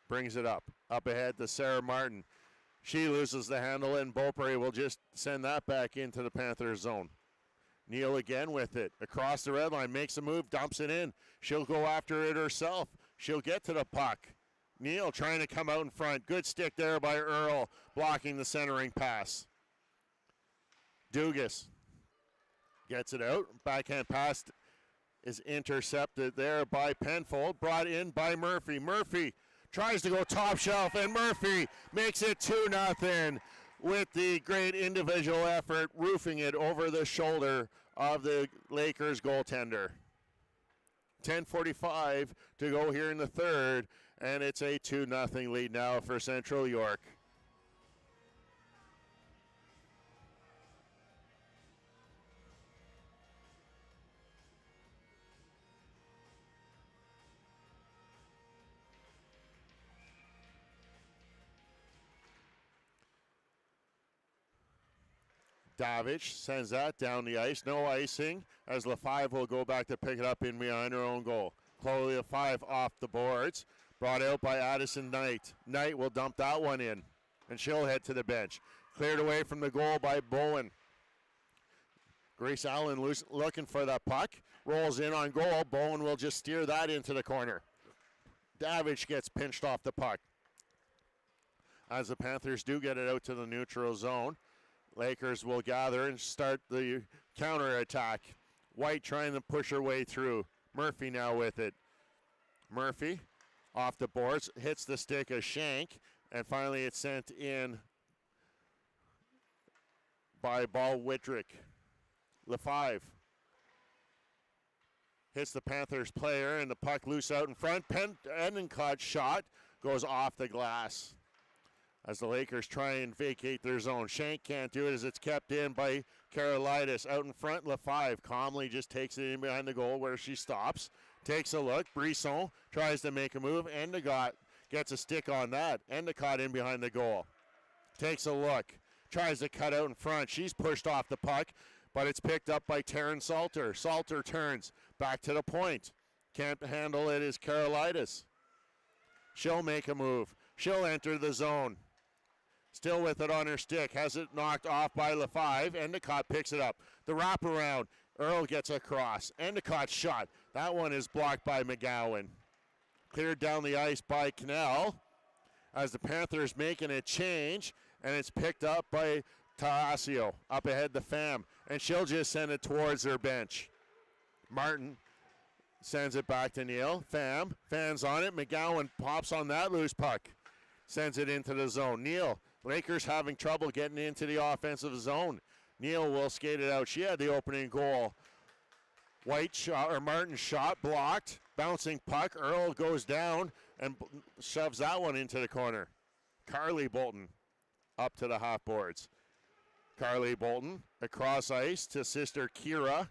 brings it up. Up ahead to Sarah Martin. She loses the handle, and Beaupre will just send that back into the Panthers zone. Neal again with it. Across the red line, makes a move, dumps it in. She'll go after it herself. She'll get to the puck. Neal trying to come out in front. Good stick there by Earl, blocking the centering pass. Dugas gets it out. Backhand pass is intercepted there by Penfold. Brought in by Murphy. Murphy tries to go top shelf, and Murphy makes it 2-0 with the great individual effort, roofing it over the shoulder of the Lakers goaltender. 10:45 to go here in the third, and it's a 2-0 lead now for Central York. Davich sends that down the ice. No icing, as LaFive will go back to pick it up in behind her own goal. Chloe LaFive off the boards. Brought out by Addison Knight. Knight will dump that one in, and she'll head to the bench. Cleared away from the goal by Bowen. Grace Allen looking for that puck. Rolls in on goal. Bowen will just steer that into the corner. Davich gets pinched off the puck. As the Panthers do get it out to the neutral zone, Lakers will gather and start the counter attack. White trying to push her way through. Murphy now with it. Murphy off the boards, hits the stick of Shank, and finally it's sent in by Ball Whitrick. LaFive hits the Panthers player, and the puck loose out in front. Endencott shot goes off the glass as the Lakers try and vacate their zone. Shank can't do it as it's kept in by Karolaitis. Out in front, LaFive calmly just takes it in behind the goal where she stops. Takes a look. Brisson tries to make a move. Endicott gets a stick on that. Endicott in behind the goal. Takes a look. Tries to cut out in front. She's pushed off the puck, but it's picked up by Taryn Salter. Salter turns back to the point. Can't handle it is Karolaitis. She'll make a move. She'll enter the zone. Still with it on her stick. Has it knocked off by LaFive. Endicott picks it up. The wraparound. Earl gets across. Endicott's shot. That one is blocked by McGowan. Cleared down the ice by Cannell as the Panthers making a change, and it's picked up by Tassio. Up ahead the Fam, and she'll just send it towards their bench. Martin sends it back to Neal. Fans on it. McGowan pops on that loose puck. Sends it into the zone. Neal, Lakers having trouble getting into the offensive zone. Neal will skate it out. She had the opening goal. White shot, or Martin shot blocked. Bouncing puck. Earl goes down and shoves that one into the corner. Carly Bolton up to the half boards. Carly Bolton across ice to sister Kyra.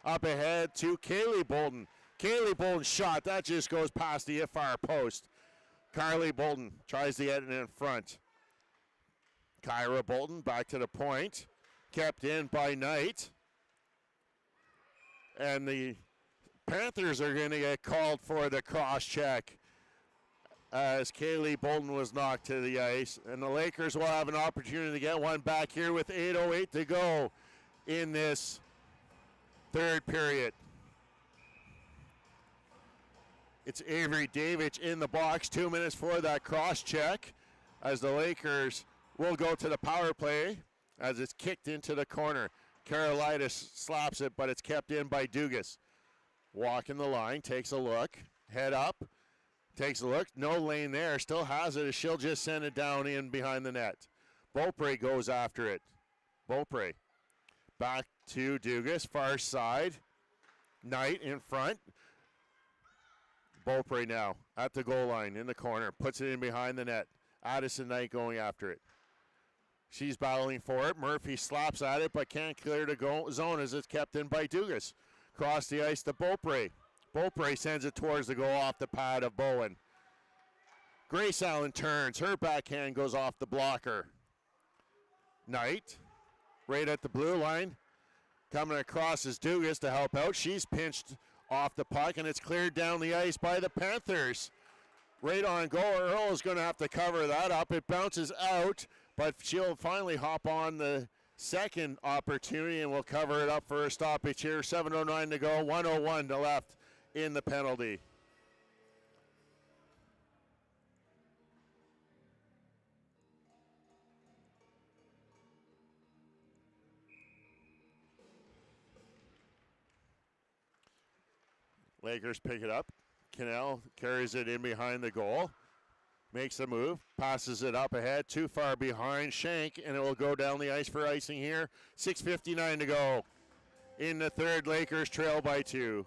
Up ahead to Kaylee Bolton. Kaylee Bolton's shot. That just goes past the far post. Carly Bolton tries to get it in front. Kyra Bolton back to the point. Kept in by Knight. And the Panthers are going to get called for the cross check as Kaylee Bolton was knocked to the ice. And the Lakers will have an opportunity to get one back here with 8:08 to go in this third period. It's Avery Davidge in the box. 2 minutes for that cross check as the Lakers will go to the power play as it's kicked into the corner. Karolaitis slaps it, but it's kept in by Dugas. Walking the line, takes a look, head up, takes a look. No lane there, still has it as she'll just send it down in behind the net. Beaupre goes after it. Beaupre back to Dugas, far side. Knight in front. Beaupre now at the goal line in the corner, puts it in behind the net. Addison Knight going after it. She's battling for it. Murphy slaps at it, but can't clear the zone as it's kept in by Dugas. Cross the ice to Beaupre. Beaupre sends it towards the goal off the pad of Bowen. Grace Allen turns. Her backhand goes off the blocker. Knight, right at the blue line. Coming across is Dugas to help out. She's pinched off the puck, and it's cleared down the ice by the Panthers. right on goal. Earl is going to have to cover that up. It bounces out, but she'll finally hop on the second opportunity and we'll cover it up for a stoppage here. 7:09 to go, 1:01 to left in the penalty. Lakers pick it up. Cannell carries it in behind the goal. Makes a move, passes it up ahead, too far behind Shank, and it will go down the ice for icing here. 6:59 to go. In the third, Lakers trail by 2.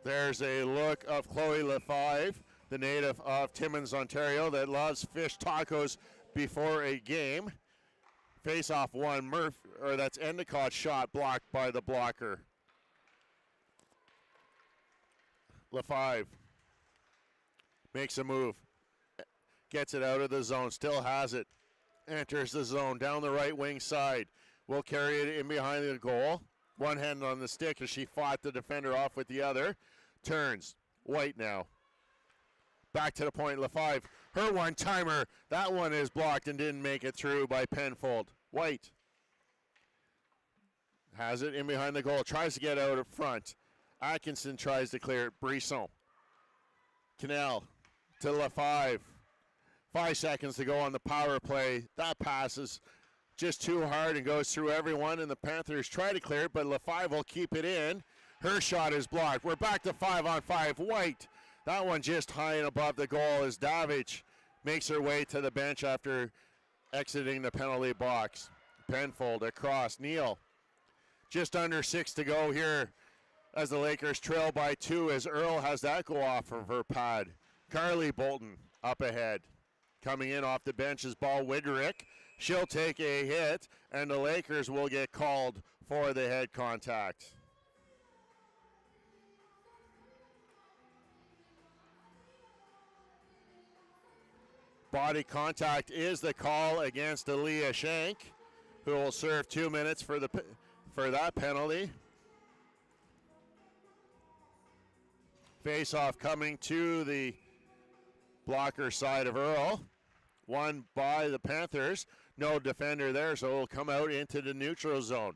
There's a look of Chloe LaFive, the native of Timmins, Ontario, that loves fish tacos before a game. Face-off one, that's Endicott's shot blocked by the blocker. LaFive makes a move, gets it out of the zone, still has it, enters the zone down the right wing side. Will carry it in behind the goal. One hand on the stick as she fought the defender off with the other. Turns, White now. Back to the point, LaFive. Her one-timer, that one is blocked and didn't make it through by Penfold. White has it in behind the goal, tries to get out up front. Atkinson tries to clear it. Brisson. Cannell to LaFive. 5 seconds to go on the power play. That passes just too hard and goes through everyone, and the Panthers try to clear it, but LaFive will keep it in. Her shot is blocked. We're back to 5-on-5. White. That one just high and above the goal as Davidge makes her way to the bench after exiting the penalty box. Penfold across. Neal. Just under 6 to go here as the Lakers trail by 2 as Earl has that go off of her pad. Carly Bolton up ahead. Coming in off the bench is Ball Widerick. She'll take a hit, and the Lakers will get called for the head contact. Body contact is the call against Aaliyah Shank, who will serve 2 minutes for that penalty. Face-off coming to the blocker side of Earl. Won by the Panthers. No defender there, so it'll come out into the neutral zone.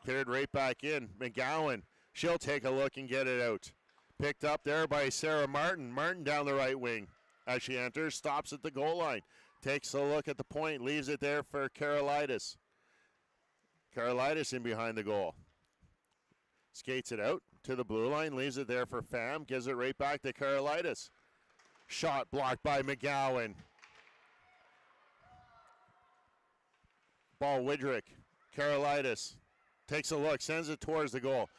Cleared right back in. McGowan, she'll take a look and get it out. Picked up there by Sarah Martin. Martin down the right wing. As she enters, stops at the goal line. Takes a look at the point, leaves it there for Karolitis. Karolitis in behind the goal. Skates it out to the blue line, leaves it there for Pham, gives it right back to Karolitis. Shot blocked by McGowan. Ball Widrick. Karolitis takes a look, sends it towards the goal.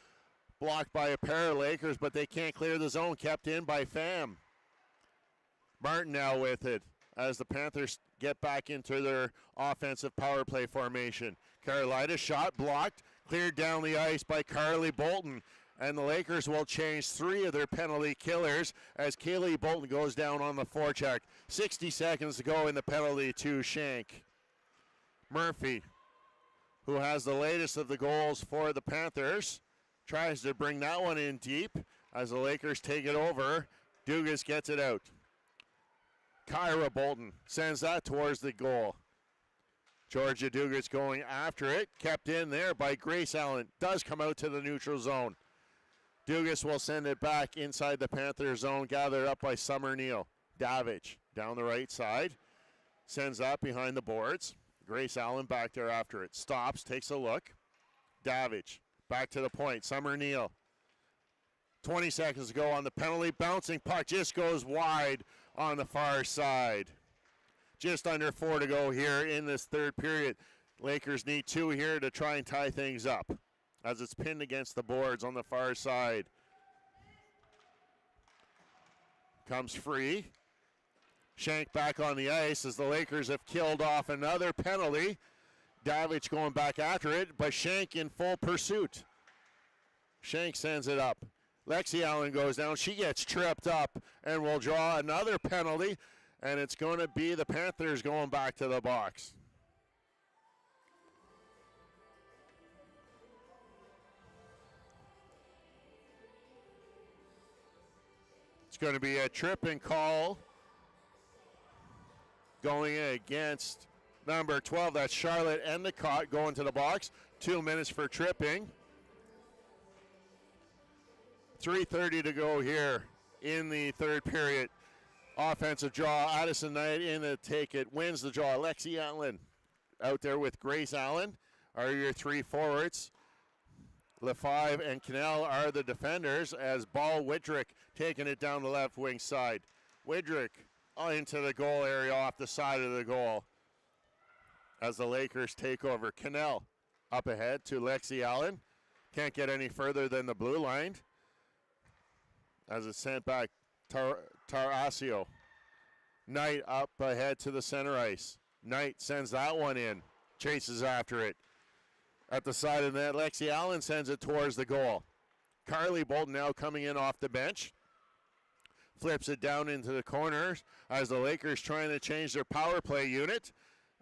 Blocked by a pair of Lakers, but they can't clear the zone. Kept in by Pham. Martin now with it as the Panthers get back into their offensive power play formation. Karolitis shot blocked, cleared down the ice by Carly Bolton. And the Lakers will change 3 of their penalty killers as Kaylee Bolton goes down on the forecheck. 60 seconds to go in the penalty to Shank. Murphy, who has the latest of the goals for the Panthers, tries to bring that one in deep as the Lakers take it over. Dugas gets it out. Kyra Bolton sends that towards the goal. Georgia Dugas going after it. Kept in there by Grace Allen. Does come out to the neutral zone. Dugas will send it back inside the Panther zone, gathered up by Summer Neal. Davidge down the right side. Sends that behind the boards. Grace Allen back there after it. Stops, takes a look. Davidge back to the point. Summer Neal. 20 seconds to go on the penalty. Bouncing puck just goes wide on the far side. Just under 4 to go here in this third period. Lakers need 2 here to try and tie things up as it's pinned against the boards on the far side. Comes free. Shank back on the ice as the Lakers have killed off another penalty. Davidge going back after it, but Shank in full pursuit. Shank sends it up. Lexi Allen goes down. She gets tripped up and will draw another penalty, and it's going to be the Panthers going back to the box. It's going to be a tripping call going against number 12. That's Charlotte Endicott going to the box. 2 minutes for tripping. 3:30 to go here in the third period. Offensive draw. Addison Knight in the take it. Wins the draw. Lexi Allen out there with Grace Allen are your three forwards. LaFive and Cannell are the defenders as Ball Widrick taking it down the left wing side. Widrick into the goal area off the side of the goal as the Lakers take over. Cannell up ahead to Lexi Allen. Can't get any further than the blue line as it's sent back. Tarasio. Knight up ahead to the center ice. Knight sends that one in. Chases after it. At the side of the net, Lexi Allen sends it towards the goal. Carly Bolton now coming in off the bench. Flips it down into the corners as the Lakers trying to change their power play unit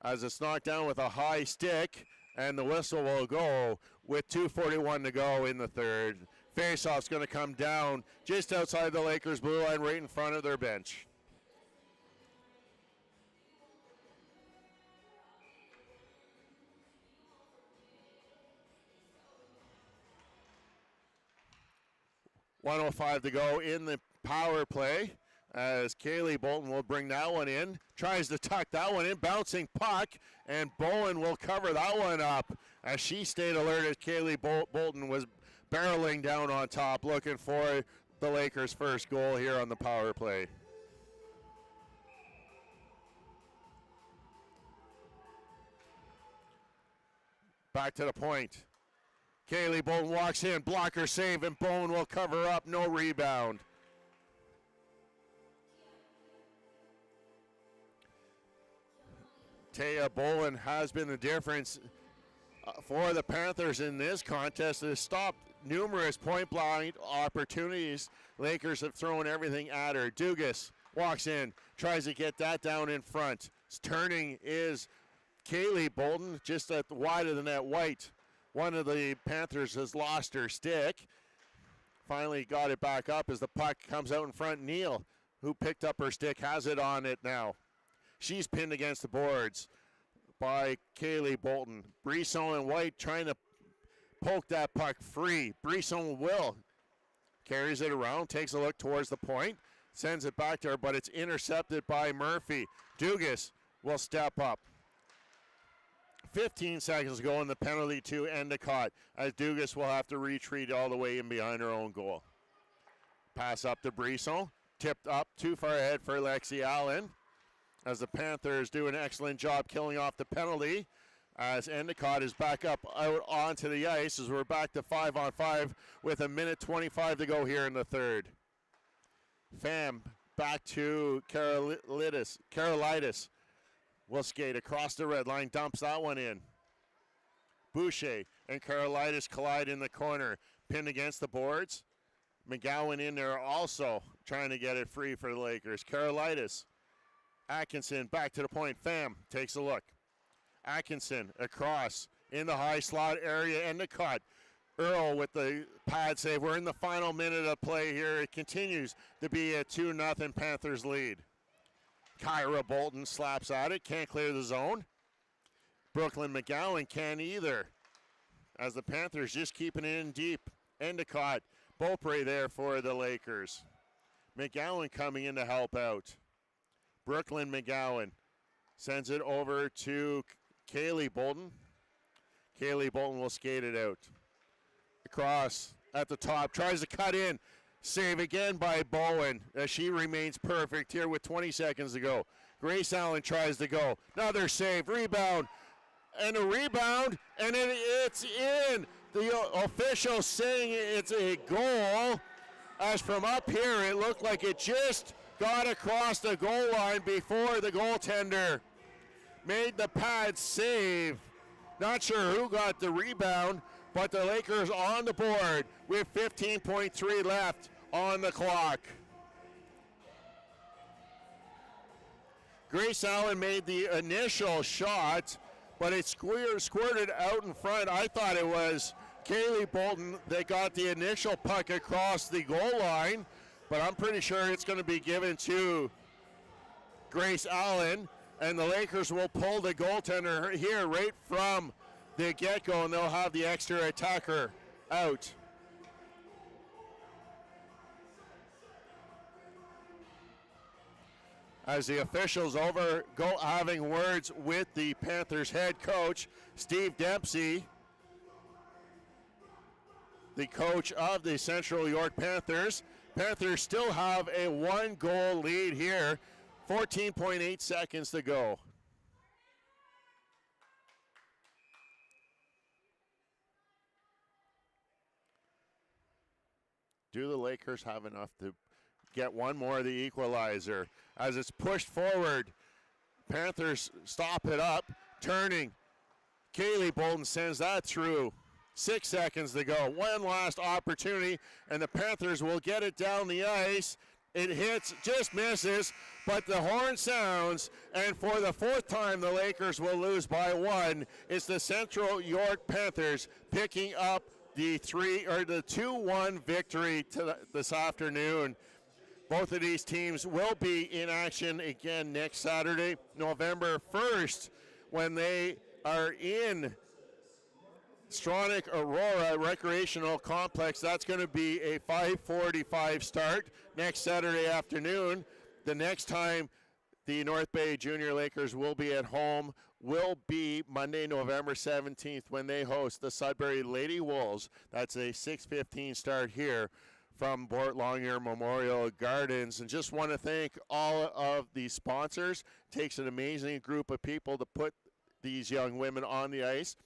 as it's knocked down with a high stick, and the whistle will go with 2:41 to go in the third. Faceoff's going to come down just outside the Lakers' blue line right in front of their bench. .105 to go in the power play as Kaylee Bolton will bring that one in. Tries to tuck that one in. Bouncing puck, and Bowen will cover that one up as she stayed alert as Kaylee Bolton was barreling down on top looking for the Lakers' first goal here on the power play. Back to the point. Kaylee Bolton walks in, blocker save, and Bowen will cover up, no rebound. Taya Bowen has been the difference for the Panthers in this contest. Has stopped numerous point blank opportunities. Lakers have thrown everything at her. Dugas walks in, tries to get that down in front. Turning is Kaylee Bolton, just at the wide of the net. White, one of the Panthers, has lost her stick. Finally got it back up as the puck comes out in front. Neal, who picked up her stick, has it on it now. She's pinned against the boards by Kaylee Bolton. Brisson and White trying to poke that puck free. Brisson will. Carries it around, takes a look towards the point, sends it back to her, but it's intercepted by Murphy. Dugas will step up. 15 seconds to go in the penalty to Endicott as Dugas will have to retreat all the way in behind her own goal. Pass up to Brisson. Tipped up too far ahead for Lexi Allen as the Panthers do an excellent job killing off the penalty as Endicott is back up out onto the ice as we're back to 5-on-5 with 1:25 to go here in the third. Pham back to Carolitis. Will skate across the red line, dumps that one in. Boucher and Carolitis collide in the corner, pinned against the boards. McGowan in there also trying to get it free for the Lakers. Carolitis, Atkinson back to the point. Pham takes a look. Atkinson across in the high slot area. Endicott. Earl with the pad save. We're in the final minute of play here. It continues to be a 2-0 Panthers lead. Kyra Bolton slaps at it, can't clear the zone. Brooklyn McGowan can't either, as the Panthers just keeping it in deep. Endicott, Beaupre there for the Lakers. McGowan coming in to help out. Brooklyn McGowan sends it over to Kaylee Bolton. Kaylee Bolton will skate it out. Across at the top, tries to cut in. Save again by Bowen as she remains perfect here with 20 seconds to go. Grace Allen tries to go. Another save, rebound, and a rebound, and it's in. The official saying it's a goal. As from up here, it looked like it just got across the goal line before the goaltender made the pad save. Not sure who got the rebound, but the Lakers on the board with 15.3 left on the clock. Grace Allen made the initial shot, but it squirted out in front. I thought it was Kaylee Bolton that got the initial puck across the goal line, but I'm pretty sure it's going to be given to Grace Allen, and the Lakers will pull the goaltender here right from the get-go, and they'll have the extra attacker out. As the officials go having words with the Panthers head coach, Steve Dempsey, the coach of the Central York Panthers. Panthers still have a 1-goal lead here, 14.8 seconds to go. Do the Lakers have enough to get one more of the equalizer? As it's pushed forward, Panthers stop it up, turning. Kaylee Bolton sends that through. 6 seconds to go. One last opportunity, and the Panthers will get it down the ice. It hits, just misses, but the horn sounds, and for the fourth time, the Lakers will lose by 1. It's the Central York Panthers picking up the 2-1 victory this afternoon. Both of these teams will be in action again next Saturday, November 1st, when they are in Stronach Aurora Recreational Complex. That's going to be a 5:45 start next Saturday afternoon. The next time the North Bay Junior Lakers will be at home will be Monday, November 17th, when they host the Sudbury Lady Wolves. That's a 6:15 start here from Bort Longyear Memorial Gardens. And just want to thank all of the sponsors. It takes an amazing group of people to put these young women on the ice,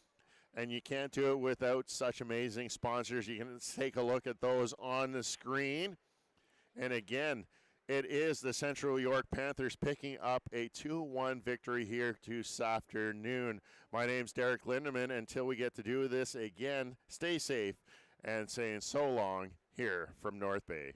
and you can't do it without such amazing sponsors. You can take a look at those on the screen. And again, it is the Central York Panthers picking up a 2-1 victory here this afternoon. My name's Derek Lindeman. Until we get to do this again, stay safe and saying so long here from North Bay.